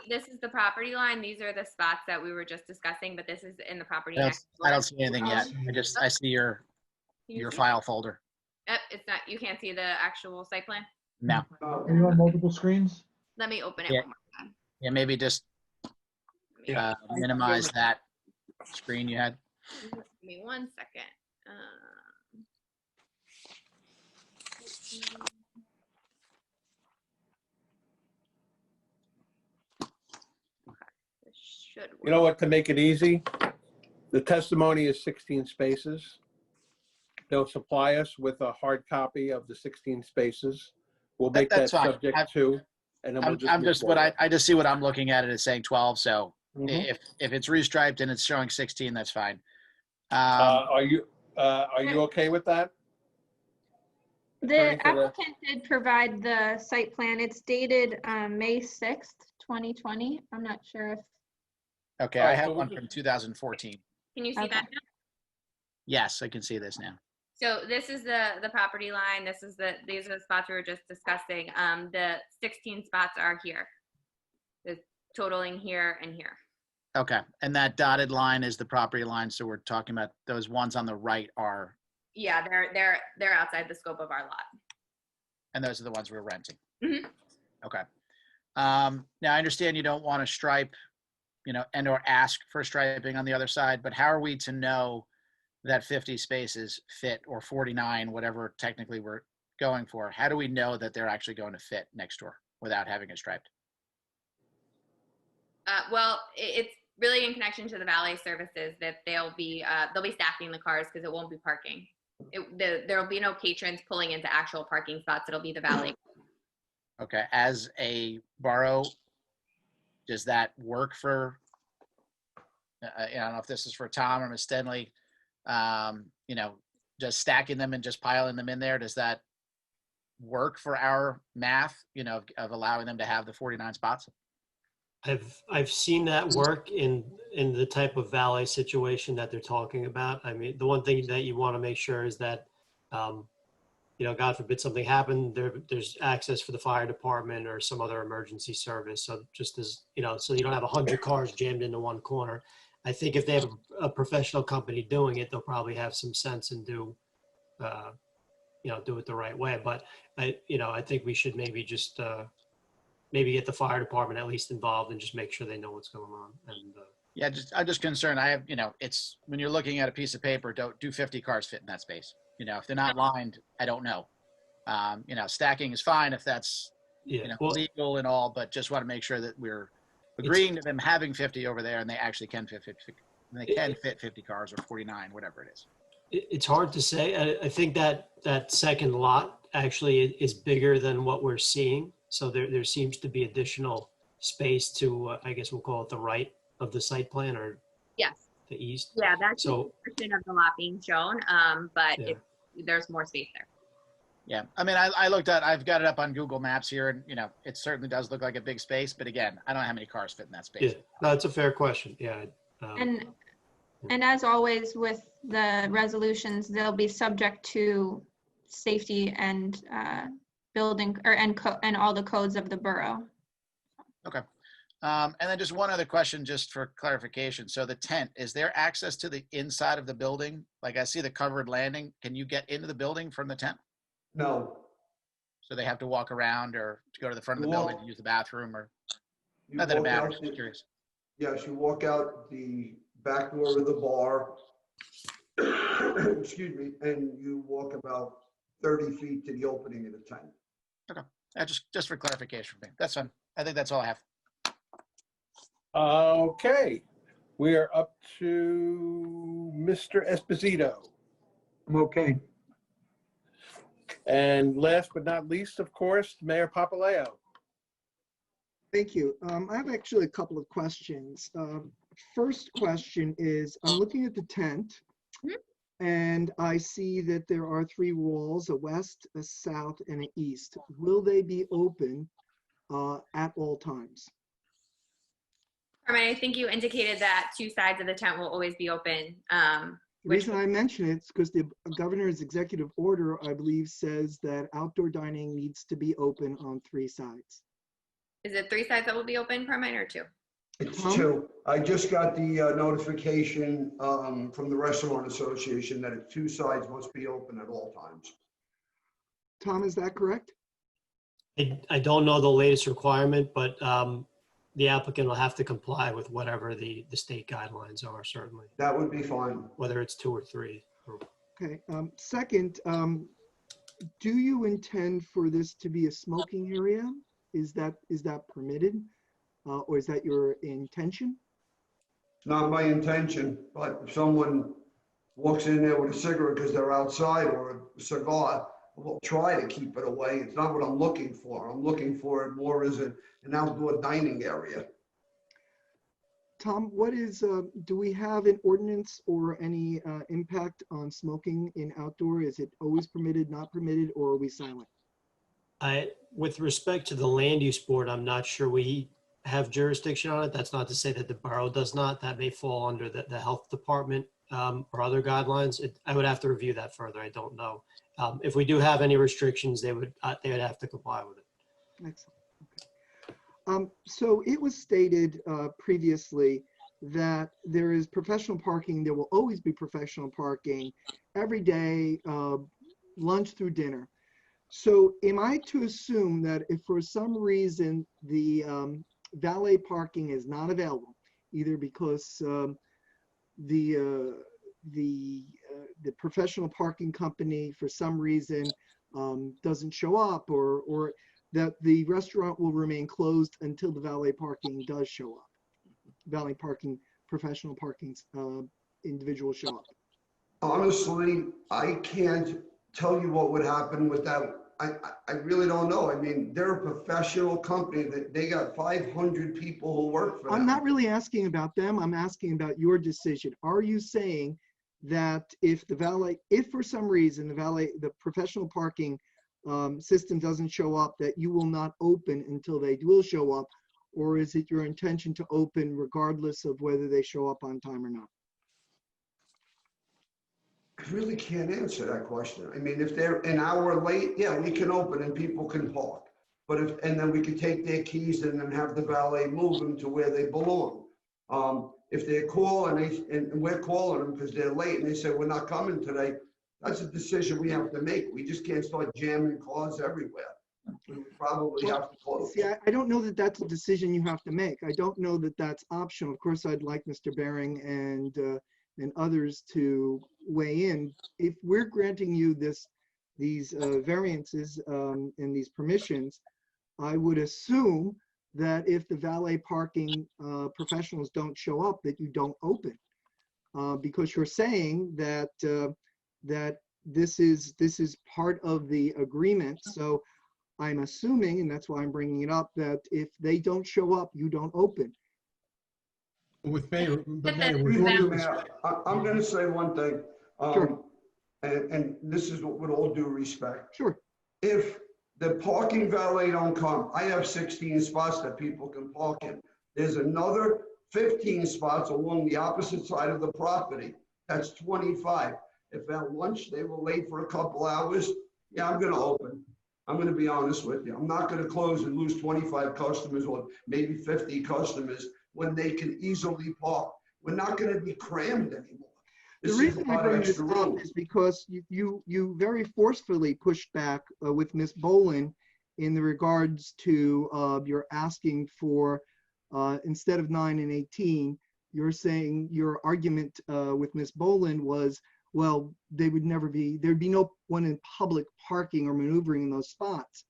S7: This is the property line. These are the spots that we were just discussing, but this is in the property
S12: I
S7: next
S12: don't
S7: door.
S12: see anything yet. I see your file folder.
S7: Yep, it's not, you can't see the actual site plan?
S12: No.
S11: Are you on multiple screens?
S7: Let me open it
S12: Yeah.
S7: one more time.
S12: Yeah, maybe just minimize that screen you had.
S7: Give me 1 second. This should
S1: You know
S7: work.
S1: what, to make it easy, the testimony is 16 spaces. They'll supply us with a hard copy of the 16 spaces. We'll make that
S12: That's fine.
S1: subject to, and then we'll just.
S12: I'm
S1: move
S12: just, what
S1: forward.
S12: I just see what I'm looking at it as saying 12, so
S1: Mhm.
S12: if it's restriped and it's showing 16, that's fine.
S1: Are you okay with that? Attorney
S2: The
S1: for the-
S2: applicant did provide the site plan. It's dated May 6th, 2020. I'm not sure if,
S12: Okay,
S1: All
S12: I
S1: right,
S12: have
S1: so
S12: one
S1: we'll
S12: from 2014.
S7: Can you see
S2: Okay.
S7: that now?
S12: Yes, I can see this now.
S7: So this is the property line. These are the spots we were just discussing. The 16 spots are here. The totaling here and here.
S12: Okay, and that dotted line is the property line, so we're talking about those ones on the right are,
S7: Yeah, they're outside the scope of our lot.
S12: and those are the ones we're renting.
S7: Mhm.
S12: Okay. Now I understand you don't want to stripe, and or ask for striping on the other side, but how are we to know that 50 spaces fit, or 49, whatever technically we're going for? How do we know that they're actually going to fit next door without having it striped?
S7: Well, it's really in connection to the valet services that they'll be stacking the cars because it won't be parking. There'll be no patrons pulling into actual parking spots. It'll be the valet.
S12: Okay, as a borough, does that work for, I don't know if this is for Tom or Ms. Stenley, you know, just stacking them and just piling them in there, does that work for our math, you know, of allowing them to have the 49 spots?
S8: I've seen that work in the type of valet situation that they're talking about. I mean, the one thing that you want to make sure is that, you know, God forbid something happened, there's access for the fire department or some other emergency service. So just as, you know, so you don't have 100 cars jammed into one corner. I think if they have a professional company doing it, they'll probably have some sense and do, you know, do it the right way. But I think we should maybe just, maybe get the fire department at least involved and just make sure they know what's going on. And
S12: Yeah, I'm just concerned. I have, you know, it's when you're looking at a piece of paper, don't do 50 cars fit in that space. You know, if they're not lined, I don't know. You know, stacking is fine if that's,
S8: yeah,
S12: you know,
S8: well,
S12: legal and all, but just want to make sure that we're agreeing to them having 50 over there and they actually can fit 50. They can fit 50 cars or 49, whatever it is.
S8: it's hard to say. I think that second lot actually is bigger than what we're seeing. So there seems to be additional space to, I guess we'll call it the right of the site plan, or
S7: Yes.
S8: the east.
S7: Yeah, that's
S8: So-
S7: the portion of the lot being shown, but
S8: Yeah.
S7: there's more space there.
S12: Yeah, I mean, I looked at, I've got it up on Google Maps here, and you know, it certainly does look like a big space. But again, I don't know how many cars fit in that space.
S8: Yeah, no, it's a fair question. Yeah.
S2: And as always with the resolutions, they'll be subject to safety and building and all the codes of the borough.
S12: Okay. And then just one other question, just for clarification. So the tent, is there access to the inside of the building? Like I see the covered landing. Can you get into the building from the tent?
S9: No.
S12: So they have to walk around or to go to the front of the building to use the bathroom, or
S9: You
S12: not that it
S9: walk out
S12: matters,
S9: the-
S12: just curious.
S9: Yes, you walk out the back door of the bar, excuse me, and you walk about 30 feet to the opening of the tent.
S12: Just for clarification for me. That's fine. I think that's all I have.
S1: Okay, we are up to Mr. Esposito.
S6: I'm okay.
S1: And last but not least, of course, Mayor Papaleo.
S6: Thank you. I have actually a couple of questions. First question is, I'm looking at the tent and I see that there are 3 walls, a west, a south, and an east. Will they be open at all times?
S7: Carmen, I think you indicated that 2 sides of the tent will always be open.
S6: The reason I mention it is because the governor's executive order, I believe, says that outdoor dining needs to be open on 3 sides.
S7: Is it 3 sides that will be open, Carmen, or 2?
S9: It's 2. I just got the notification from the Restaurant Association that it's 2 sides must be open at all times.
S6: Tom, is that correct?
S8: I don't know the latest requirement, but the applicant will have to comply with whatever the state guidelines are, certainly,
S9: That would be fine.
S8: whether it's 2 or 3.
S6: Okay. Second, do you intend for this to be a smoking area? Is that permitted? Or is that your intention?
S9: It's not my intention, but if someone walks in there with a cigarette because they're outside or a cigar, we'll try to keep it away. It's not what I'm looking for. I'm looking for it more as an outdoor dining area.
S6: Tom, what is, do we have an ordinance or any impact on smoking in outdoor? Is it always permitted, not permitted, or are we silent?
S8: With respect to the land use board, I'm not sure we have jurisdiction on it. That's not to say that the borough does not. That may fall under the health department or other guidelines. I would have to review that further. I don't know. If we do have any restrictions, they would have to comply with it.
S6: Excellent. Okay. So it was stated previously that there is professional parking. There will always be professional parking every day, lunch through dinner. So am I to assume that if for some reason the valet parking is not available, either because the professional parking company for some reason doesn't show up, or that the restaurant will remain closed until the valet parking does show up? Valet parking, professional parking individuals show up.
S9: Honestly, I can't tell you what would happen with that I really don't know. I mean, they're a professional company that they got 500 people who work for them.
S6: I'm not really asking about them. I'm asking about your decision. Are you saying that if for some reason the professional parking system doesn't show up, that you will not open until they will show up? Or is it your intention to open regardless of whether they show up on time or not?
S9: I really can't answer that question. I mean, if they're an hour late, yeah, we can open and people can park. But and then we can take their keys and then have the valet move them to where they belong. If they call and we're calling them because they're late and they say, we're not coming today, that's a decision we have to make. We just can't start jamming cars everywhere. We would probably have to close.
S6: See, I don't know that that's a decision you have to make. I don't know that that's optional. Of course, I'd like Mr. Bering and others to weigh in. If we're granting you these variances and these permissions, I would assume that if the valet parking professionals don't show up, that you don't open, because you're saying that that this is part of the agreement. So I'm assuming, and that's why I'm bringing it up, that if they don't show up, you don't open.
S4: With Mayor,
S9: I'm going to say one thing.
S6: Sure.
S9: And this is with all due respect.
S6: Sure.
S9: If the parking valet don't come, I have 16 spots that people can park in. There's another 15 spots along the opposite side of the property. That's 25. If at lunch they were late for a couple hours, yeah, I'm going to open. I'm going to be honest with you. I'm not going to close and lose 25 customers or maybe 50 customers when they can easily park. We're not going to be crammed anymore.
S6: The reason I bring this up is because you very forcefully pushed back with Ms. Bolin in the regards to your asking for, instead of 9 and 18, you're saying your argument with Ms. Bolin was, well, there'd be no one in public parking or maneuvering in those spots.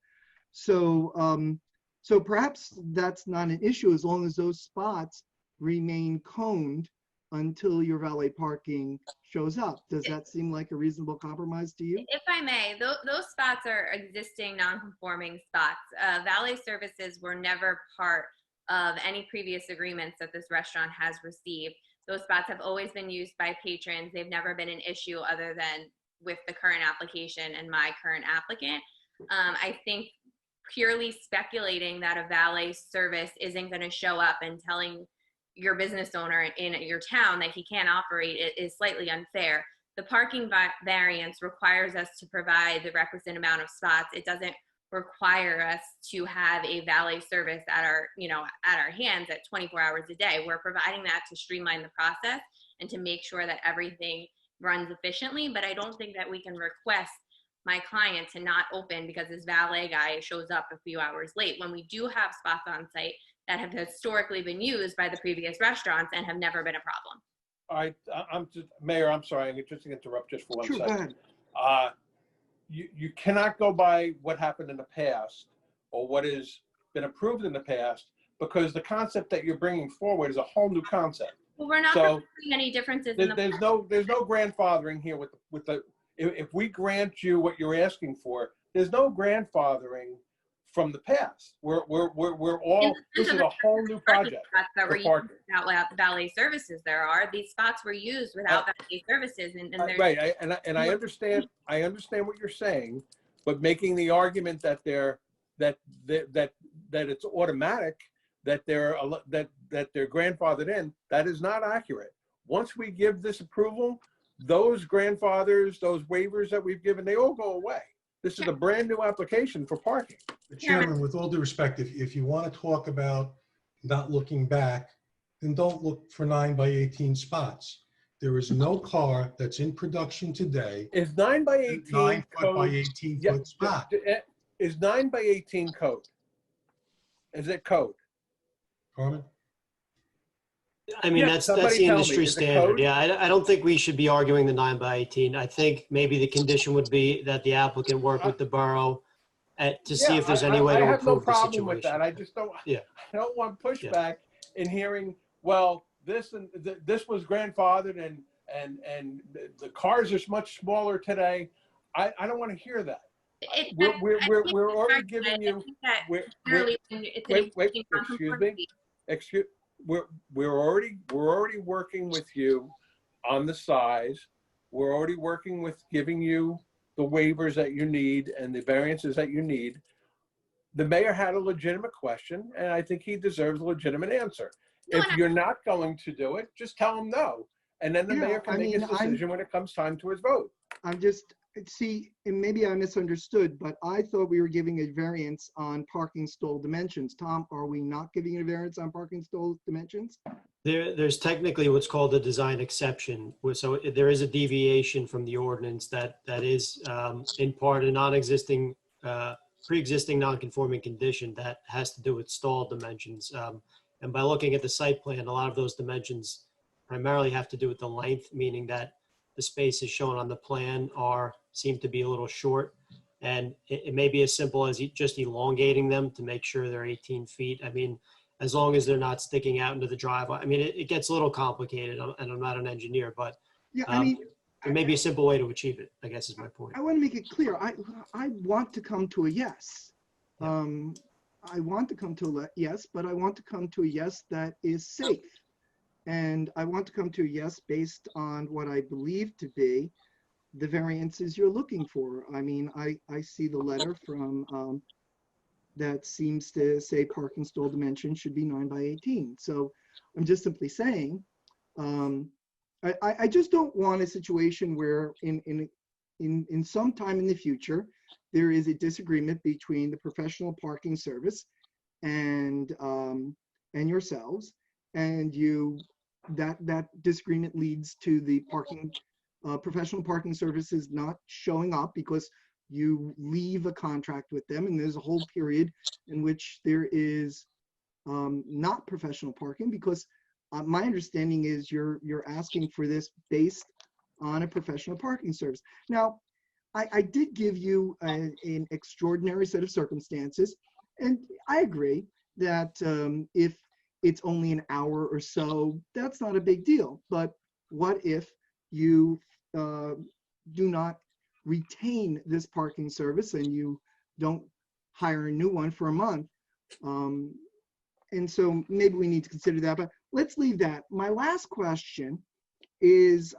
S6: So, so perhaps that's not an issue as long as those spots remain coned until your valet parking shows up. Does that seem like a reasonable compromise to you?
S7: If I may, those spots are existing non-conforming spots. Valet services were never part of any previous agreements that this restaurant has received. Those spots have always been used by patrons. They've never been an issue other than with the current application and my current applicant. I think purely speculating that a valet service isn't going to show up and telling your business owner in your town that he can't operate it is slightly unfair. The parking variance requires us to provide the requisite amount of spots. It doesn't require us to have a valet service at our hands at 24 hours a day. We're providing that to streamline the process and to make sure that everything runs efficiently. But I don't think that we can request my client to not open because this valet guy shows up a few hours late when we do have spots on site that have historically been used by the previous restaurants and have never been a problem.
S1: All right, Mayor, I'm sorry, I'm just to interrupt just for 1 second.
S6: Sure, go ahead.
S1: You cannot go by what happened in the past or what has been approved in the past, because the concept that you're bringing forward is a whole new concept.
S7: Well, we're not seeing any differences in the
S1: there's no grandfathering here with the if we grant you what you're asking for, there's no grandfathering from the past. We're all, this is a whole new project.
S7: That were used without valet services. These spots were used without valet services,
S1: right. I understand what you're saying, but making the argument that that it's automatic, that they're grandfathered in, that is not accurate. Once we give this approval, those grandfathers, those waivers that we've given, they all go away. This is a brand new application for parking.
S4: Chairman, with all due respect, if you want to talk about not looking back, then don't look for 9 by 18 spots. There is no car that's in production today.
S1: Is 9 by 18
S4: 9 foot
S1: code,
S4: by 18 foot spot?
S1: Is 9 by 18 code? Is it code?
S4: Carmen?
S8: I mean, that's the industry standard. Yeah, I don't think we should be arguing the 9 by 18. I think maybe the condition would be that the applicant work with the borough to see if there's any way to improve the situation.
S1: I have no problem with that. I just don't. Yeah. I don't want pushback in hearing. Well, this was grandfathered and the cars are much smaller today. I don't want to hear that. We're already giving you, we're-
S7: Clearly, it's an
S1: wait,
S7: existing
S1: excuse me,
S7: nonconformity.
S1: we're already working with you on the size. We're already working with giving you the waivers that you need and the variances that you need. The mayor had a legitimate question, and I think he deserves a legitimate answer.
S7: No,
S1: If
S7: and
S1: you're not going to do it, just tell him no. And then the
S6: Yeah,
S1: mayor can
S6: I
S1: make his
S6: mean,
S1: decision when it comes time to his vote.
S6: I'm just, see, and maybe I misunderstood, but I thought we were giving a variance on parking stall dimensions. Tom, are we not giving a variance on parking stall dimensions?
S8: There's technically what's called a design exception. So there is a deviation from the ordinance that is in part a non-existing, pre-existing non-conforming condition that has to do with stall dimensions. And by looking at the site plan, a lot of those dimensions primarily have to do with the length, meaning that the spaces shown on the plan seem to be a little short. And it may be as simple as just elongating them to make sure they're 18 feet. I mean, as long as they're not sticking out into the driveway. I mean, it gets a little complicated, and I'm not an engineer, but
S6: Yeah, I mean,
S8: there may be a simple way to achieve it, I guess is my point.
S6: I want to make it clear. I want to come to a yes.
S8: Yeah.
S6: I want to come to a yes, but I want to come to a yes that is safe. And I want to come to a yes based on what I believe to be the variances you're looking for. I mean, I see the letter from, that seems to say parking stall dimension should be 9 by 18. So I'm just simply saying, I just don't want a situation where in some time in the future, there is a disagreement between the professional parking service and yourselves, and that disagreement leads to the professional parking services not showing up because you leave a contract with them, and there's a whole period in which there is not professional parking, because my understanding is you're asking for this based on a professional parking service. Now, I did give you an extraordinary set of circumstances, and I agree that if it's only an hour or so, that's not a big deal. But what if you do not retain this parking service and you don't hire a new one for a month? And so maybe we need to consider that, but let's leave that. My last question is,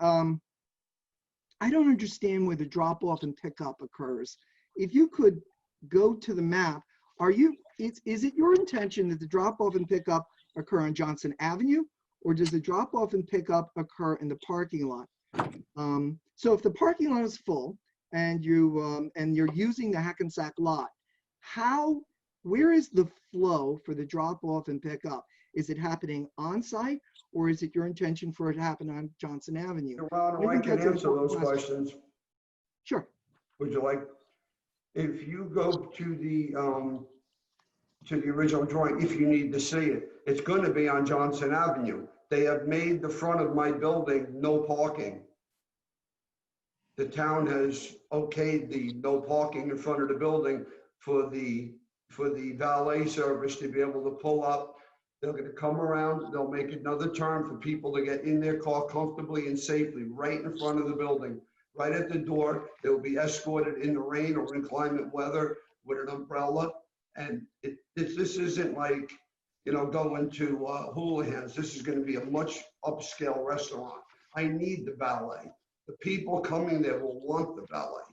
S6: I don't understand where the drop off and pickup occurs. If you could go to the map, is it your intention that the drop off and pickup occur on Johnson Avenue, or does the drop off and pickup occur in the parking lot? So if the parking lot is full and you're using the Hackensack lot, where is the flow for the drop off and pickup? Is it happening on site, or is it your intention for it to happen on Johnson Avenue?
S9: Your Honor, I can answer those questions.
S6: Sure.
S9: Would you like? If you go to the original drawing, if you need to see it, it's going to be on Johnson Avenue. They have made the front of my building no parking. The town has okayed the no parking in front of the building for the valet service to be able to pull up. They're going to come around, they'll make another turn for people to get in their car comfortably and safely right in front of the building, right at the door. They'll be escorted in the rain or inclement weather with an umbrella. And this isn't like, going to Houlihan's. This is going to be a much upscale restaurant. I need the valet. The people coming there will want the valet.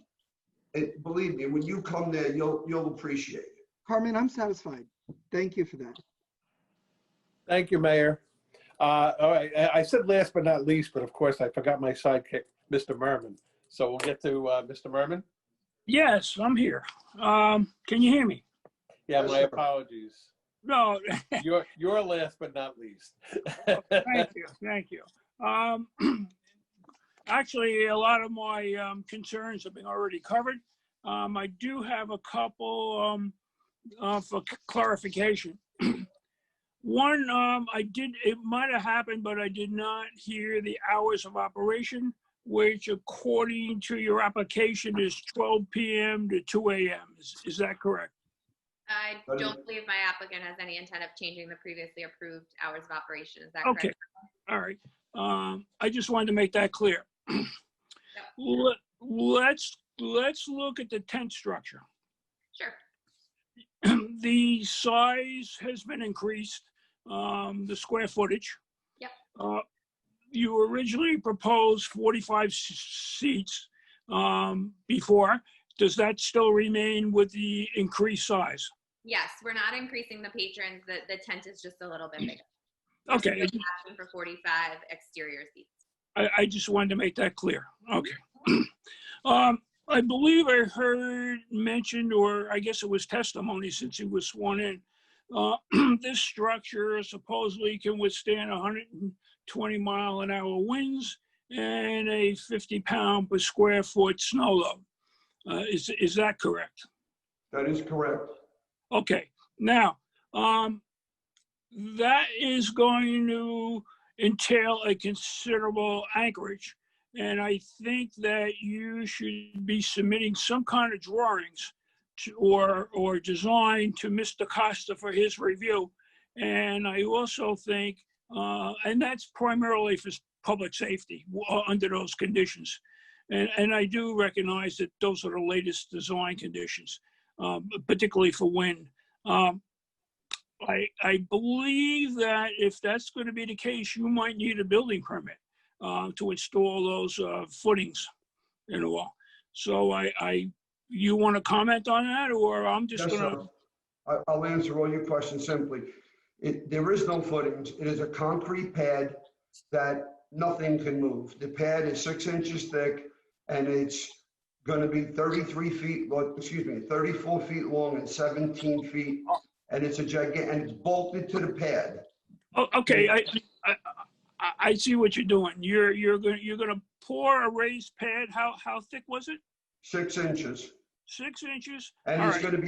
S9: And believe me, when you come there, you'll appreciate it.
S6: Carmen, I'm satisfied. Thank you for that.
S1: Thank you, Mayor. All right, I said last but not least, but of course I forgot my sidekick, Mr. Merman. So we'll get to Mr. Merman.
S3: Yes, I'm here. Can you hear me?
S1: Yeah, my apologies.
S3: No.
S1: You're last but not least.
S3: Thank you. Thank you. Actually, a lot of my concerns have been already covered. I do have a couple for clarification. One, it might have happened, but I did not hear the hours of operation, which according to your application is 12 p.m. to 2 a.m. Is that correct?
S7: I don't believe my applicant has any intent of changing the previously approved hours of operation. Is that correct?
S3: Okay. All right. I just wanted to make that clear. Let's let's look at the tent structure.
S7: Sure.
S3: The size has been increased, the square footage.
S7: Yep.
S3: You originally proposed 45 seats before. Does that still remain with the increased size?
S7: Yes, we're not increasing the patrons. The tent is just a little bit bigger.
S3: Okay.
S7: We're asking for 45 exterior seats.
S3: I just wanted to make that clear. Okay. I believe I heard mentioned, or I guess it was testimony since he was sworn in, this structure supposedly can withstand 120-mile-an-hour winds and a 50-pound per square foot snow load. Is that correct?
S9: That is correct.
S3: Okay. Now, that is going to entail a considerable anchorage. And I think that you should be submitting some kind of drawings to, or design to Mr. Costa for his review. And I also think, and that's primarily for public safety under those conditions. And I do recognize that those are the latest design conditions, particularly for wind. I believe that if that's going to be the case, you might need a building permit to install those footings and all. So you want to comment on that, or I'm just
S9: Yes,
S3: going to?
S9: sir. I'll answer all your questions simply. There is no footings. It is a concrete pad that nothing can move. The pad is 6 inches thick, and it's going to be 34 feet long and 17 feet. And it's a gigantic, and it's bolted to the pad.
S3: Oh, okay, I see what you're doing. You're gonna pour a raised pad. How thick was it?
S9: 6 inches.
S3: 6 inches.
S9: And
S3: All
S9: it's
S3: right.
S9: going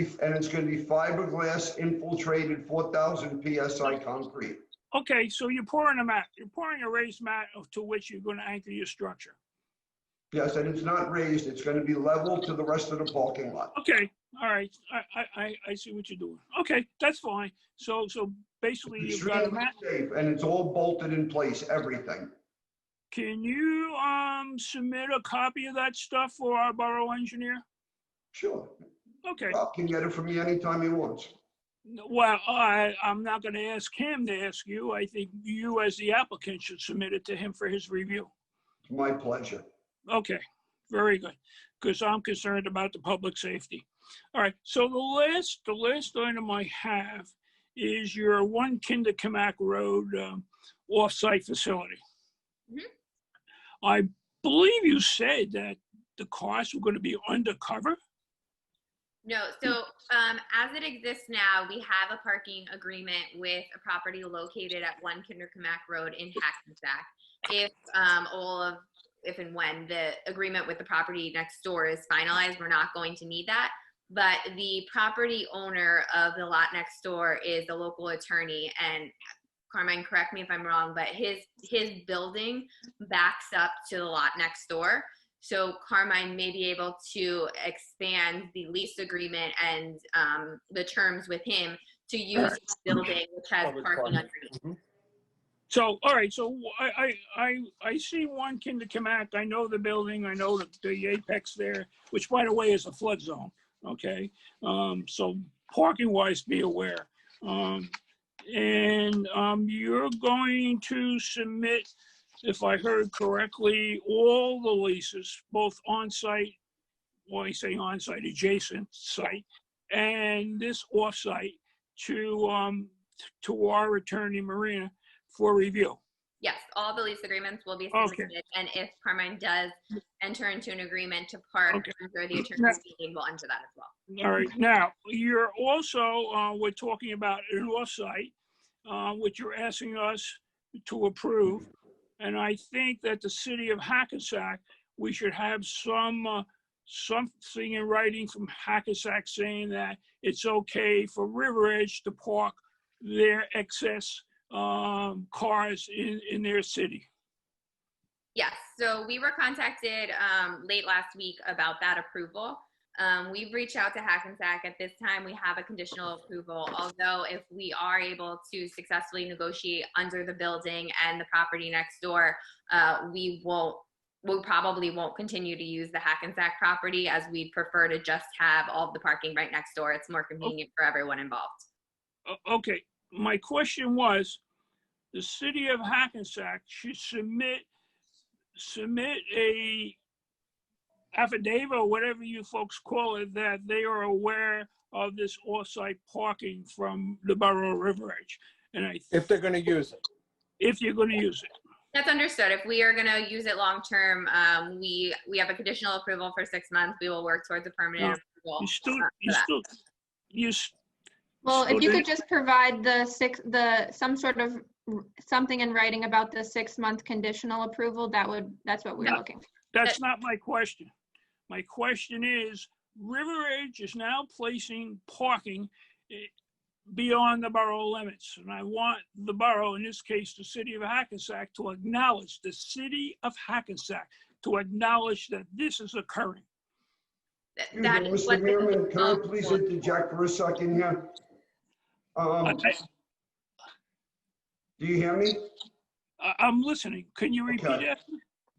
S9: to be fiberglass infiltrated 4,000 psi concrete.
S3: Okay, so you're pouring a mat. You're pouring a raised mat to which you're going to anchor your structure.
S9: Yes, and it's not raised. It's going to be level to the rest of the parking lot.
S3: Okay, all right. I see what you're doing. Okay, that's fine. So basically you've got a
S9: Extremely
S3: mat.
S9: safe, and it's all bolted in place, everything.
S3: Can you submit a copy of that stuff for our borough engineer?
S9: Sure.
S3: Okay.
S9: Rob can get it from me anytime he wants.
S3: Well, I'm not going to ask him to ask you. I think you as the applicant should submit it to him for his review.
S9: It's my pleasure.
S3: Okay, very good, because I'm concerned about the public safety. All right, so the last item I have is your 1 Kinderkamak Road off-site facility.
S7: Mhm.
S3: I believe you said that the cars were going to be undercover.
S7: No, so as it exists now, we have a parking agreement with a property located at 1 Kinderkamak Road in Hackensack. If and when the agreement with the property next door is finalized, we're not going to need that. But the property owner of the lot next door is a local attorney, and Carmine, correct me if I'm wrong, but his building backs up to the lot next door. So Carmine may be able to expand the lease agreement and the terms with him to use his building, which has parking underneath.
S3: So, all right, so I see 1 Kinderkamak. I know the building. I know the apex there, which, by the way, is a flood zone. Okay, so parking-wise, be aware. You're going to submit, if I heard correctly, all the leases, both on-site, well, I say on-site, adjacent site, and this off-site to our attorney, Marina, for review.
S7: Yes, all the lease agreements will be submitted,
S3: Okay.
S7: and if Carmine does enter into an agreement to park
S3: Okay.
S7: under the attorney's meeting, we'll enter that as well.
S3: All right, now, you're also, we're talking about an off-site, which you're asking us to approve. And I think that the city of Hackensack, we should have something in writing from Hackensack saying that it's okay for River Edge to park their excess cars in their city.
S7: Yes, so we were contacted late last week about that approval. We've reached out to Hackensack. At this time, we have a conditional approval, although if we are able to successfully negotiate under the building and the property next door, we won't we probably won't continue to use the Hackensack property, as we'd prefer to just have all of the parking right next door. It's more convenient for everyone involved.
S3: Okay, my question was, the city of Hackensack should submit a affidavit or whatever you folks call it, that they are aware of this off-site parking from the borough of River Edge. And
S1: If they're going to use it.
S3: if you're going to use it.
S7: That's understood. If we are going to use it long-term, we have a conditional approval for 6 months. We will work towards a permanent approval.
S2: Well,
S3: So
S2: if you
S3: they-
S2: could just provide some sort of something in writing about the 6-month conditional approval, that's what we're
S3: No.
S2: looking for.
S3: That's not my question. My question is, River Edge is now placing parking beyond the borough limits. And I want the borough, in this case, the city of Hackensack, to acknowledge, that this is occurring.
S7: That is what
S9: Mr.
S7: the
S9: Meerman, can I
S7: conditional
S9: please
S7: approval-
S9: interject for a second here? Do you hear me?
S3: I'm listening. Can you repeat
S9: Okay.
S3: that?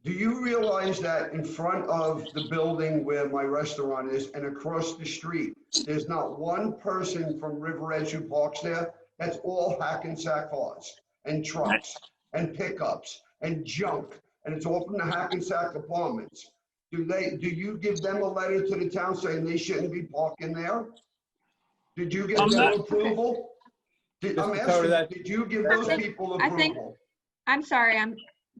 S9: Do you realize that in front of the building where my restaurant is and across the street, there's not one person from River Edge who parks there? That's all Hackensack cars and trucks and pickups and junk, and it's all from the Hackensack apartments. Do you give them a letter to the town saying they shouldn't be parking there? Did you give
S3: I'm
S9: them
S3: not-
S9: approval? I'm
S1: Mr. Toder,
S9: asking, did you give those people
S2: I think-
S9: approval?
S2: I'm sorry,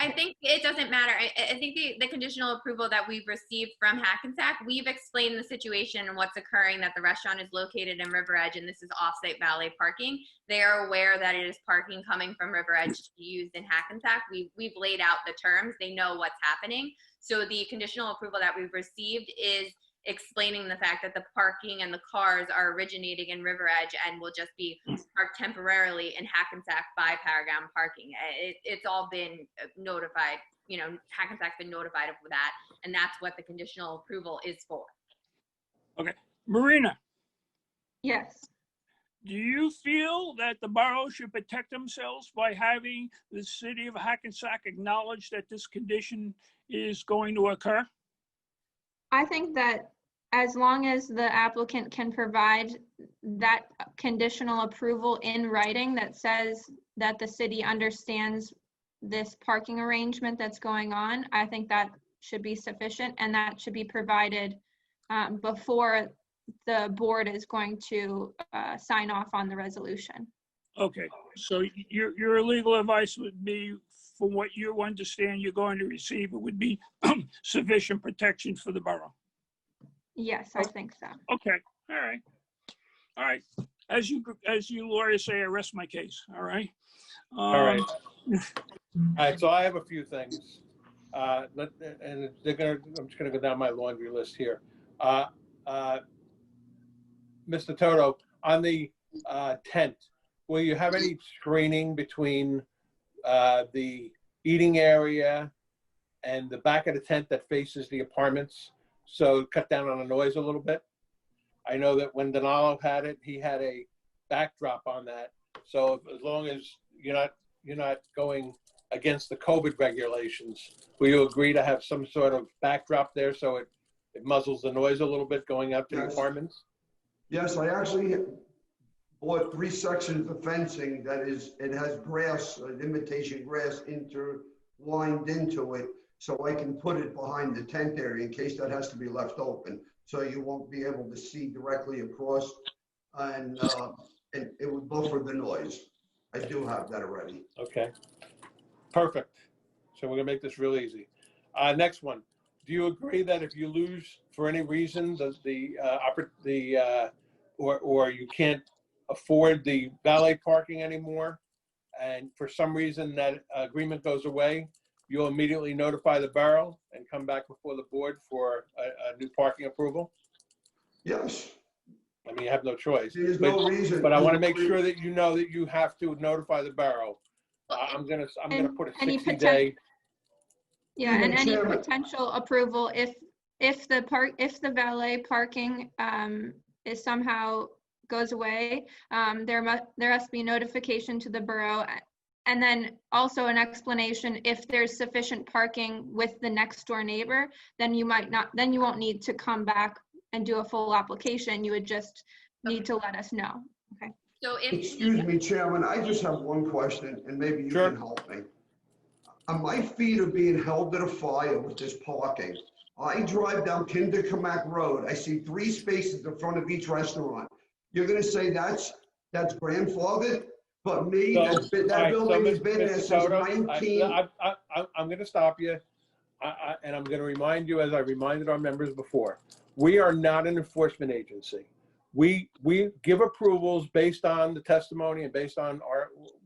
S7: I think it doesn't matter. I think the conditional approval that we've received from Hackensack, we've explained the situation and what's occurring, that the restaurant is located in River Edge and this is off-site valet parking. They are aware that it is parking coming from River Edge to be used in Hackensack. We've laid out the terms. They know what's happening. So the conditional approval that we've received is explaining the fact that the parking and the cars are originating in River Edge and will just be parked temporarily in Hackensack by Paragon Parking. It's all been notified, Hackensack's been notified of that, and that's what the conditional approval is for.
S3: Okay. Marina,
S2: yes.
S3: do you feel that the borough should protect themselves by having the city of Hackensack acknowledge that this condition is going to occur?
S2: I think that as long as the applicant can provide that conditional approval in writing that says that the city understands this parking arrangement that's going on, I think that should be sufficient, and that should be provided before the board is going to sign off on the resolution.
S3: Okay, so your legal advice would be, from what you understand you're going to receive, it would be sufficient protection for the borough.
S2: Yes, I think so.
S3: Okay, all right. As you lawyers say, I rest my case, all right?
S1: All right. All right, so I have a few things. I'm just gonna go down my laundry list here. Mr. Toto, on the tent, will you have any screening between the eating area and the back of the tent that faces the apartments? So cut down on the noise a little bit. I know that when Donalo had it, he had a backdrop on that. So as long as you're not going against the COVID regulations, will you agree to have some sort of backdrop there so it muzzles the noise a little bit going out to the
S9: Yes.
S1: apartments?
S9: Yes, I actually bought 3 sections of fencing it has grass, imitation grass interlined into it, so I can put it behind the tent area in case that has to be left open. So you won't be able to see directly across, and it would buffer the noise. I do have that already.
S1: Okay, perfect. So we're gonna make this real easy. Next one. Do you agree that if you lose for any reason or you can't afford the valet parking anymore, and for some reason that agreement goes away, you'll immediately notify the borough and come back before the board for a new parking approval?
S9: Yes.
S1: I mean, you have no choice.
S9: There's no reason.
S1: But I want to make sure that you know that you have to notify the borough. I'm gonna put a
S2: Any
S1: 60-day.
S2: Yeah, and any
S9: Chairman.
S2: potential approval, if the valet parking is somehow goes away, there must be notification to the borough And then also an explanation, if there's sufficient parking with the next door neighbor, then you won't need to come back and do a full application. You would just need to let us know. Okay.
S7: So if
S9: Excuse me, Chairman, I just have one question, and maybe you
S1: Sure.
S9: can help me. My feet are being held to the fire with this parking. I drive down Kinderkamak Road. I see 3 spaces in front of each restaurant. You're gonna say that's grandfathered? But me,
S1: So,
S9: that
S1: all right,
S9: building has
S1: Mr.
S9: been there since
S1: Toto,
S9: 19.
S1: I'm going to stop you, and I'm going to remind you, as I reminded our members before, we are not an enforcement agency. We give approvals based on the testimony and based on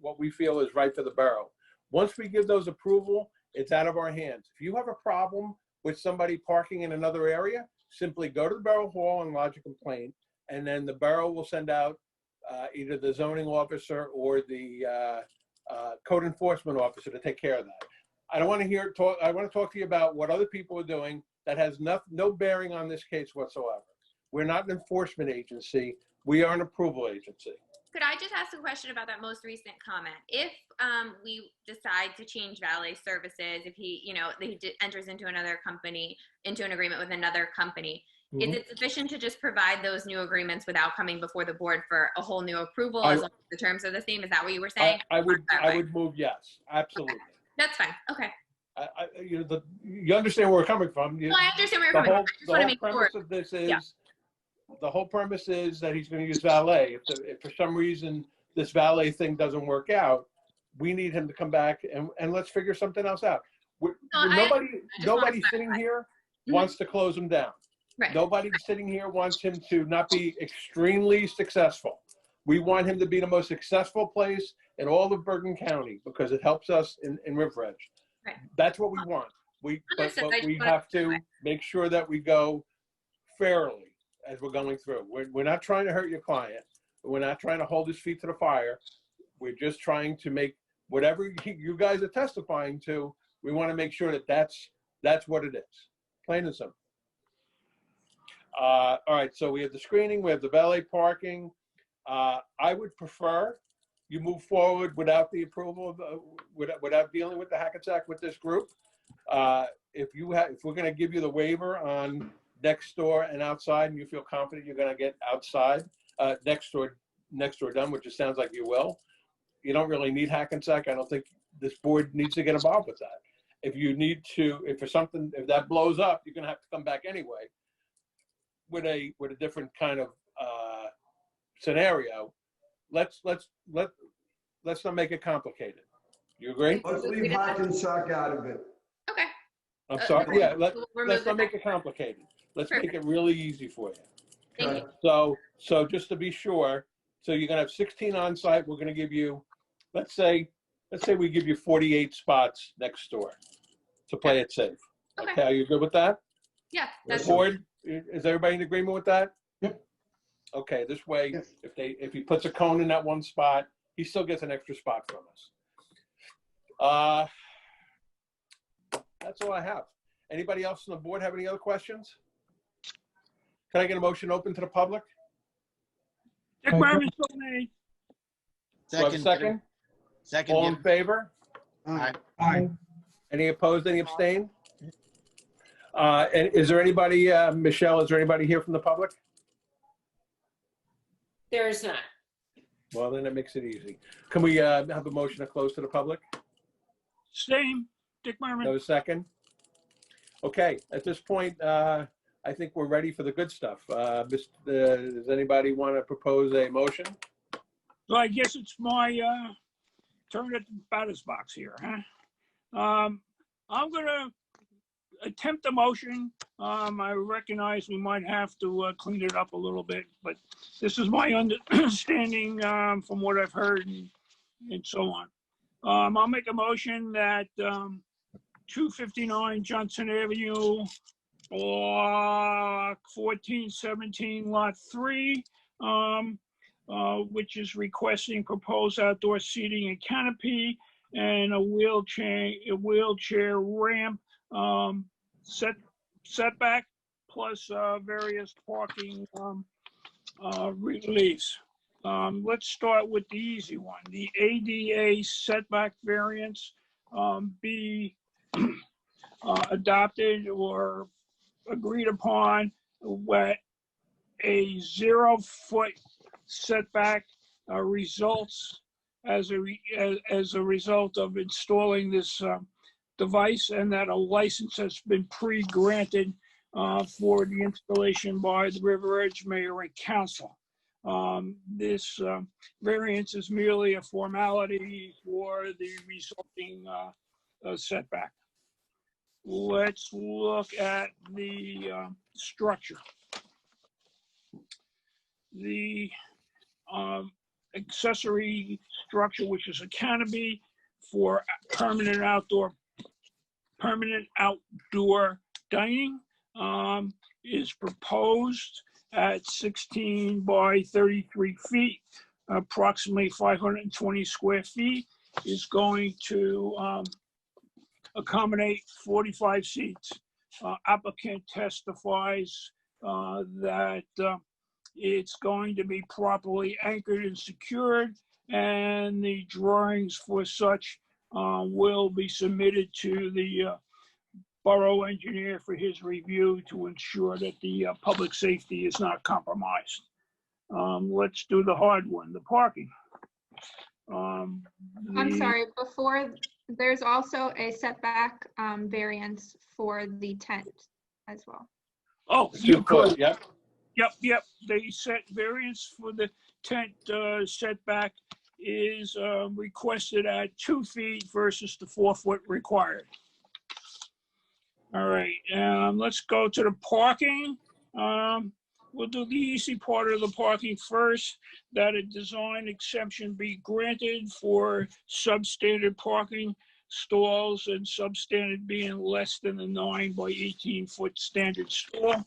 S1: what we feel is right for the borough. Once we give those approval, it's out of our hands. If you have a problem with somebody parking in another area, simply go to the borough hall and lodge a complaint, and then the borough will send out either the zoning officer or the code enforcement officer to take care of that. I don't want to talk. I want to talk to you about what other people are doing that has no bearing on this case whatsoever. We're not an enforcement agency. We are an approval agency.
S7: Could I just ask a question about that most recent comment? If we decide to change valet services, if he enters into another company, into an agreement with another company, is it sufficient to just provide those new agreements without coming before the board for a whole new approval as long as the terms are the same? Is that what you were saying?
S1: I would move yes, absolutely.
S7: Okay. That's fine. Okay.
S1: You understand where we're coming from.
S7: Well, I understand where you're coming from. I just want to make sure.
S1: The whole premise of this is, the whole premise is that he's going to use valet. If for some reason this valet thing doesn't work out, we need him to come back and let's figure something else out. Nobody sitting here wants to close him down.
S7: Right.
S1: Nobody sitting here wants him to not be extremely successful. We want him to be the most successful place in all of Bergen County because it helps us in River Edge.
S7: Right.
S1: That's what we want. But we have to make sure that we go fairly as we're going through. We're not trying to hurt your client. We're not trying to hold his feet to the fire. We're just trying to make whatever you guys are testifying to, we want to make sure that that's what it is. Plain and simple. All right, so we have the screening, we have the valet parking. I would prefer you move forward without the approval of, without dealing with the Hackensack with this group. If we're going to give you the waiver on next door and outside, and you feel confident you're going to get outside, next door done, which it sounds like you will, you don't really need Hackensack. I don't think this board needs to get involved with that. If you need to, if that blows up, you're going to have to come back anyway with a different kind of scenario. Let's not make it complicated. You agree?
S9: Let's leave Hackensack out of it.
S7: Okay.
S1: I'm sorry. Yeah, let's
S7: remove
S1: not make it complicated. Let's make it really easy for you.
S7: Thank you.
S1: So just to be sure, so you're gonna have 16 on site. We're gonna give you, let's say we give you 48 spots next door to play it safe. Okay, are you good with that?
S7: Yeah.
S1: The board, is everybody in agreement with that?
S4: Yep.
S1: Okay, this way,
S6: Yes.
S1: if he puts a cone in that one spot, he still gets an extra spot from us. That's all I have. Anybody else on the board have any other questions? Can I get a motion open to the public?
S3: Dick Merman, so made.
S1: Do I have a second?
S12: Second.
S1: All in favor?
S4: Aye.
S1: Any opposed, any abstain? And is there anybody, Michelle, is there anybody here from the public?
S14: There is not.
S1: Well, then it makes it easy. Can we have a motion to close to the public?
S3: Same, Dick Merman.
S1: No second? Okay, at this point, I think we're ready for the good stuff. Does anybody want to propose a motion?
S3: So I guess it's my turn at the batter's box here, huh? I'm gonna attempt a motion. I recognize we might have to clean it up a little bit, but this is my understanding from what I've heard and so on. I'll make a motion that 259 Johnson Avenue, Block 1417, Lot 3, which is requesting proposed outdoor seating and canopy and a wheelchair ramp setback plus various parking reliefs. Let's start with the easy one. The ADA setback variance be adopted or agreed upon where a 0-foot setback results as a result of installing this device, and that a license has been pre-granted for the installation by the River Edge Mayor and Council. This variance is merely a formality for the resulting setback. Let's look at the structure. The accessory structure, which is a canopy for permanent outdoor dining, is proposed at 16 by 33 feet, approximately 520 square feet, is going to accommodate 45 seats. Applicant testifies that it's going to be properly anchored and secured, and the drawings for such will be submitted to the borough engineer for his review to ensure that the public safety is not compromised. Let's do the hard one, the parking.
S2: I'm sorry, there's also a setback variance for the tent as well.
S3: Oh,
S1: 2 foot, yep.
S3: Yep. They set variance for the tent setback is requested at 2 feet versus the 4 foot required. All right, let's go to the parking. We'll do the easy part of the parking first, that a design exception be granted for substandard parking stalls, and substandard being less than a 9 by 18 foot standard stall.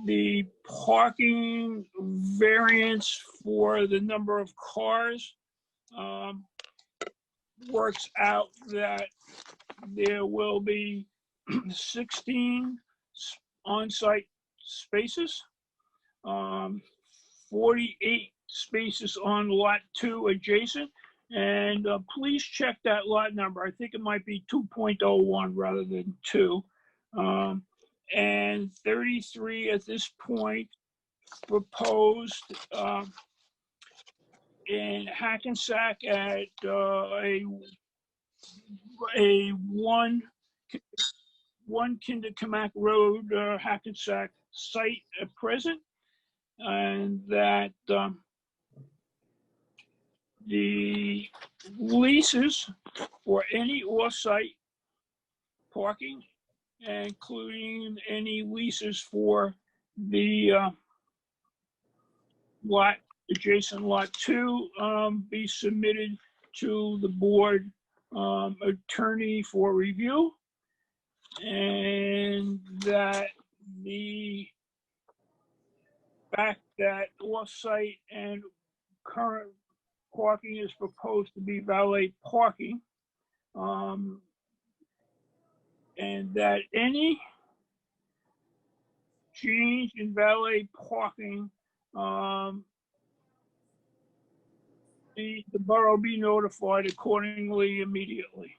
S3: The parking variance for the number of cars works out that there will be 16 on-site spaces, 48 spaces on lot 2 adjacent, and please check that lot number. I think it might be 2.01 rather than 2. And 33 at this point proposed in Hackensack at a 1 Kinderkamak Road, Hackensack site at present, and that the leases for any off-site parking, including any leases for the adjacent lot 2, be submitted to the board attorney for review, and that the fact that off-site and current parking is proposed to be valet parking, and that any change in valet parking, the borough be notified accordingly immediately.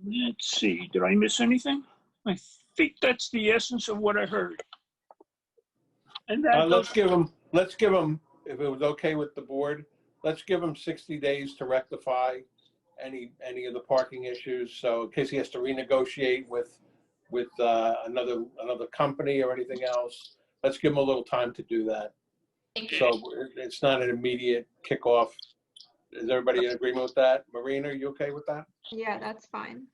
S3: Let's see, did I miss anything? I think that's the essence of what I heard. And that
S1: Let's give them, if it was okay with the board, let's give him 60 days to rectify any of the parking issues. So in case he has to renegotiate with another company or anything else, let's give him a little time to do that. So it's not an immediate kickoff. Is everybody in agreement with that? Marina, are you okay with that?
S2: Yeah, that's fine.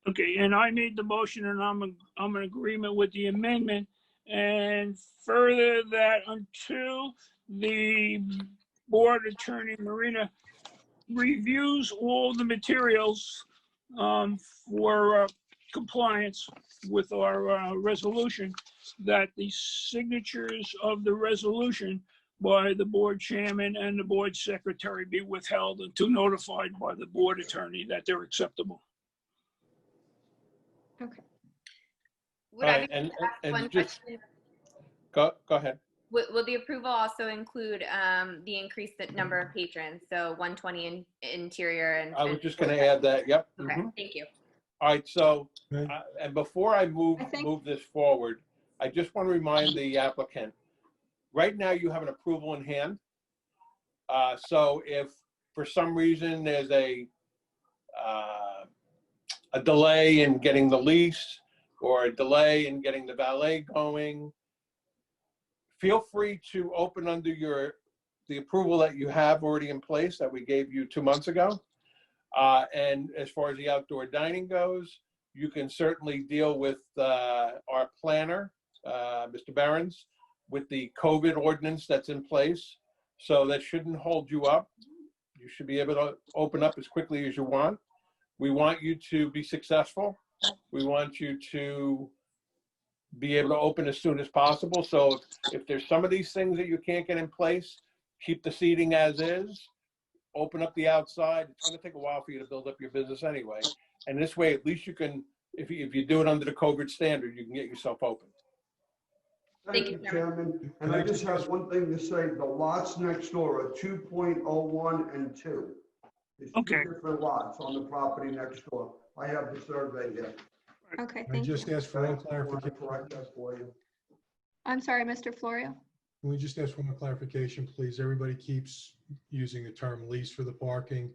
S3: Okay, and I made the motion, and I'm in agreement with the amendment. And further, that until the board attorney, Marina, reviews all the materials for compliance with our resolution, that the signatures of the resolution by the board chairman and the board secretary be withheld until notified by the board attorney that they're acceptable.
S2: Okay.
S7: Would I be
S1: and
S7: able to ask one
S1: just
S7: question?
S1: go ahead.
S7: Will the approval also include the increased number of patrons? So 120 in interior and.
S1: I was just going to add that, yep.
S7: Okay,
S1: Mhm.
S7: thank you.
S1: All right, so,
S4: Okay.
S1: and before I move
S2: I think-
S1: this forward, I just want to remind the applicant, right now you have an approval in hand. So if for some reason there's a delay in getting the lease or a delay in getting the valet going, feel free to open under the approval that you have already in place that we gave you 2 months ago. And as far as the outdoor dining goes, you can certainly deal with our planner, Mr. Behrens, with the COVID ordinance that's in place. So that shouldn't hold you up. You should be able to open up as quickly as you want. We want you to be successful. We want you to be able to open as soon as possible. So if there's some of these things that you can't get in place, keep the seating as is, open up the outside. It's going to take a while for you to build up your business anyway. And this way, at least you can, if you do it under the COVID standard, you can get yourself open.
S9: Thank you, Chairman. And I just have one thing to say. The lots next door are 2.01 and 2. There's two
S3: Okay.
S9: different lots on the property next door. I have the survey here.
S2: Okay,
S4: I
S2: thank you.
S4: just asked for one
S9: I want to
S4: clarification.
S9: correct that for you.
S2: I'm sorry, Mr. Florio.
S4: Can we just ask for one clarification, please? Everybody keeps using the term lease for the parking.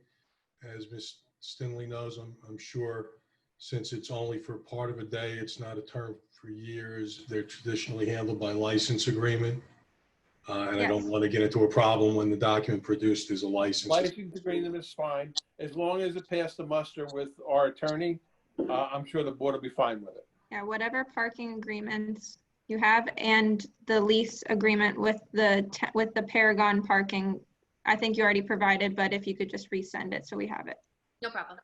S4: As Ms. Stinley knows, I'm sure, since it's only for part of a day, it's not a term for years. They're traditionally handled by license agreement. And I don't
S2: Yes.
S4: want to get into a problem when the document produced is a license.
S1: License agreement is fine. As long as it passed the muster with our attorney, I'm sure the board will be fine with it.
S2: Yeah, whatever parking agreements you have and the lease agreement with the Paragon parking, I think you already provided, but if you could just resend it so we have it.
S7: No problem.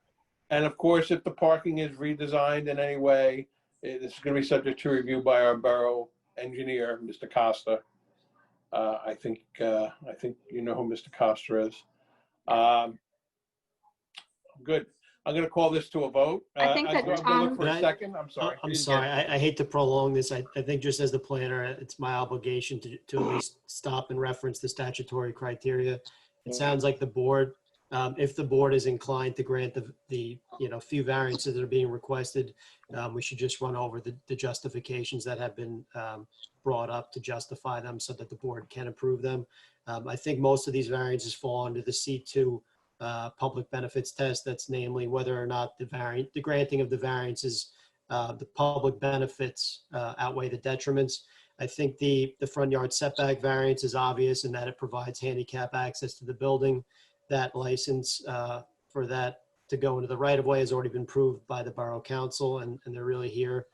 S1: And of course, if the parking is redesigned in any way, it's going to be subject to review by our borough engineer, Mr. Costa. I think you know who Mr. Costa is. Good. I'm going to call this to a vote.
S2: I think that
S1: I'm going to
S2: Tom-
S1: look for a second. I'm sorry.
S8: I'm sorry, I hate to prolong this. I think just as the planner, it's my obligation to at least stop and reference the statutory criteria. It sounds like the board, if the board is inclined to grant the few variances that are being requested, we should just run over the justifications that have been brought up to justify them so that the board can approve them. I think most of these variances fall under the C2 public benefits test. That's namely whether or not the granting of the variances, the public benefits outweigh the detriments. I think the front yard setback variance is obvious in that it provides handicap access to the building. That license for that to go into the right of way has already been approved by the Borough Council, and they're really here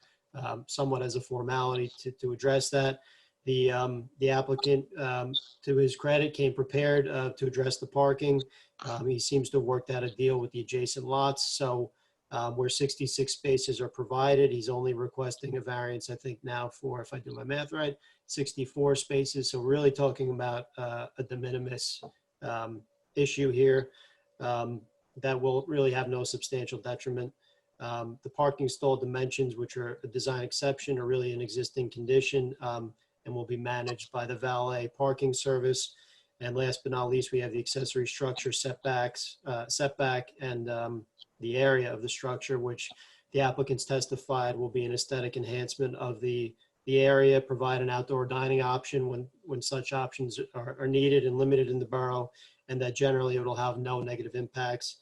S8: somewhat as a formality to address that. The applicant, to his credit, came prepared to address the parking. He seems to have worked out a deal with the adjacent lots. So where 66 spaces are provided, he's only requesting a variance, I think now for, if I do my math right, 64 spaces. So we're really talking about a de minimis issue here that will really have no substantial detriment. The parking stall dimensions, which are a design exception, are really an existing condition and will be managed by the valet parking service. And last but not least, we have the accessory structure setback and the area of the structure, which the applicants testified will be an aesthetic enhancement of the area, provide an outdoor dining option when such options are needed and limited in the borough, and that generally it will have no negative impacts.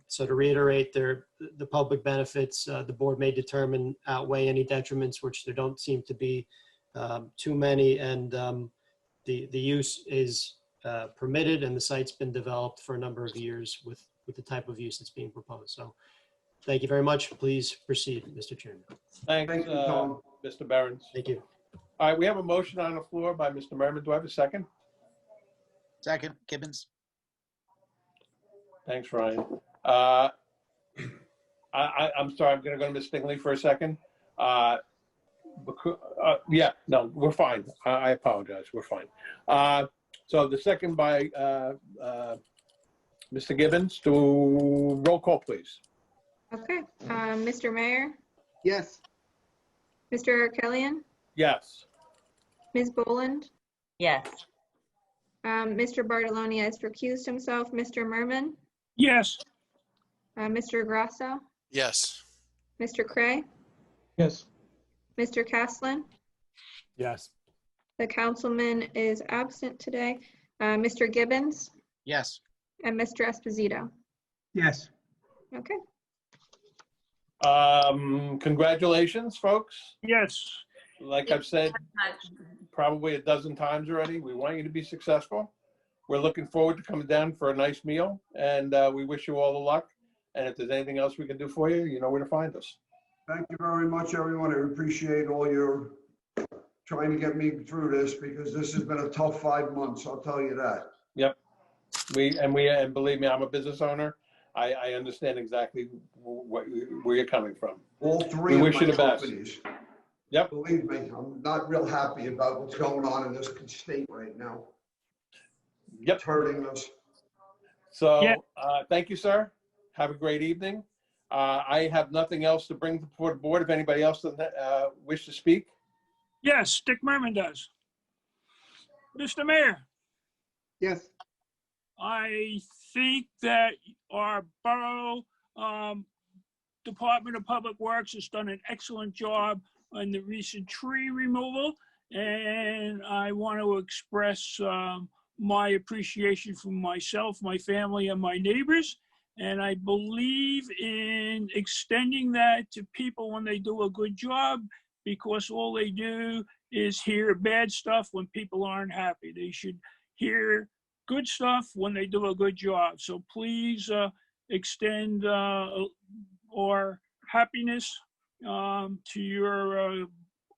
S8: So to reiterate, the public benefits, the board may determine outweigh any detriments, which there don't seem to be too many, and the use is permitted, and the site's been developed for a number of years with the type of use that's being proposed. So thank you very much. Please proceed, Mr. Chairman.
S1: Thanks,
S9: Thank you, Tom.
S1: Mr. Behrens.
S8: Thank you.
S1: All right, we have a motion on the floor by Mr. Merriman. Do I have a second?
S12: Second, Gibbons.
S1: Thanks, Ryan. I'm sorry, I'm going to go to Ms. Stingley for a second. Yeah, no, we're fine. I apologize. We're fine. So the second by Mr. Gibbons. To roll call, please.
S2: Okay, Mr. Mayor,
S6: Yes.
S2: Mr. Killian,
S1: Yes.
S2: Ms. Boland,
S13: Yes.
S2: Mr. Bartoloni has recused himself. Mr. Merman,
S3: Yes.
S2: Mr. Grasso,
S14: Yes.
S2: Mr. Cray,
S11: Yes.
S2: Mr. Caslin.
S10: Yes.
S2: The councilman is absent today. Mr. Gibbons
S12: Yes.
S2: and Mr. Esposito.
S11: Yes.
S2: Okay.
S1: Congratulations, folks.
S3: Yes.
S1: Like I've said probably a dozen times already, we want you to be successful. We're looking forward to coming down for a nice meal, and we wish you all the luck. And if there's anything else we can do for you, you know where to find us.
S9: Thank you very much, everyone. I appreciate all your trying to get me through this because this has been a tough 5 months, I'll tell you that.
S1: Yep. And believe me, I'm a business owner. I understand exactly where you're coming from.
S9: All three
S1: We
S9: of
S1: wish
S9: my
S1: you the best.
S9: companies.
S1: Yep.
S9: Believe me, I'm not real happy about what's going on in this state right now.
S1: Yep.
S9: It's hurting us.
S1: So,
S3: Yeah.
S1: thank you, sir. Have a great evening. I have nothing else to bring before the board. If anybody else doesn't wish to speak.
S3: Yes, Dick Merman does. Mr. Mayor,
S6: Yes.
S3: I think that our borough Department of Public Works has done an excellent job on the recent tree removal. And I want to express my appreciation for myself, my family, and my neighbors. And I believe in extending that to people when they do a good job, because all they do is hear bad stuff when people aren't happy. They should hear good stuff when they do a good job. So please extend our happiness to your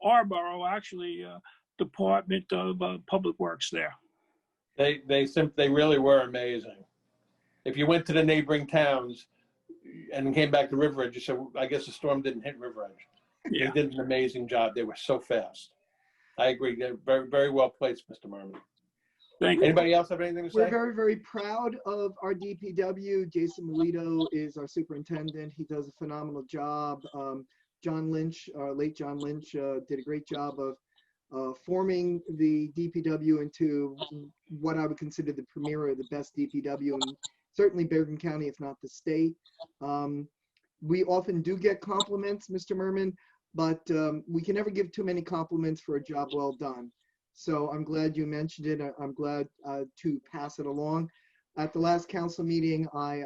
S3: our borough, actually, Department of Public Works there.
S1: They really were amazing. If you went to the neighboring towns and came back to River Edge, you said, I guess the storm didn't hit River Edge.
S3: Yeah.
S1: They did an amazing job. They were so fast. I agree. They're very, very well placed, Mr. Merman.
S3: Thank you.
S1: Anybody else have anything to
S6: We're
S1: say?
S6: very, very proud of our DPW. Jason Melito is our superintendent. He does a phenomenal job. John Lynch, late John Lynch, did a great job of forming the DPW into what I would consider the premier or the best DPW in certainly Bergen County, if not the state. We often do get compliments, Mr. Merman, but we can never give too many compliments for a job well done. So I'm glad you mentioned it. I'm glad to pass it along. At the last council meeting, I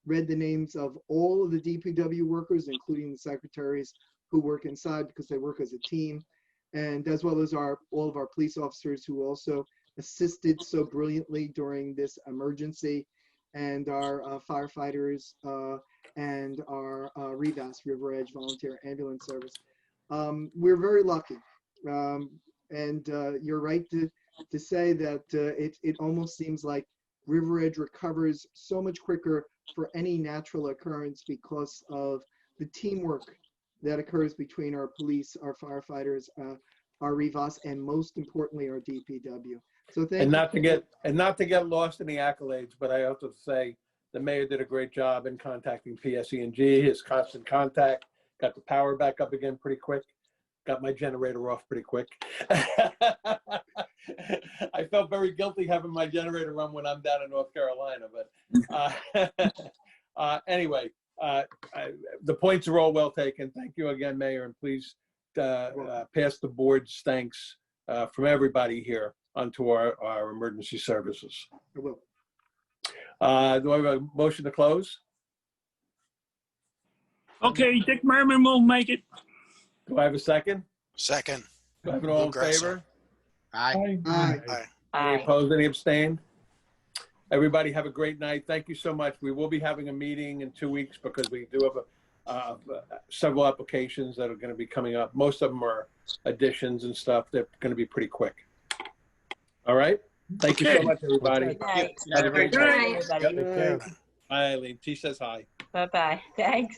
S6: read the names of all of the DPW workers, including the secretaries who work inside because they work as a team, and as well as all of our police officers who also assisted so brilliantly during this emergency, and our firefighters and our REVAS, River Edge Volunteer Ambulance Service. We're very lucky. And you're right to say that it almost seems like River Edge recovers so much quicker for any natural occurrence because of the teamwork that occurs between our police, our firefighters, our REVAS, and most importantly, our DPW. So thank you.
S1: Not to get lost in the accolades, but I have to say the mayor did a great job in contacting PSE&G, his constant contact, got the power back up again pretty quick. Got my generator off pretty quick. I felt very guilty having my generator run when I'm down in North Carolina, but anyway, the points are all well taken. Thank you again, Mayor, and please pass the board's thanks from everybody here onto our emergency services.
S6: I will.
S1: Do I have a motion to close?
S3: Okay, Dick Merman will make it.
S1: Do I have a second?
S14: Second.
S1: Do I have it all in
S14: Grasso.
S1: favor?
S12: Aye.
S6: Aye.
S14: Aye.
S1: Any opposed, any abstained? Everybody have a great night. Thank you so much. We will be having a meeting in 2 weeks because we do have several applications that are going to be coming up. Most of them are additions and stuff. They're going to be pretty quick. All right. Thank you so
S3: Okay.
S1: much, everybody.
S13: Good night.
S1: Have a great
S3: Good
S1: night.
S3: night.
S13: Everybody.
S1: Hi, Eileen. She says hi.
S13: Bye-bye. Thanks.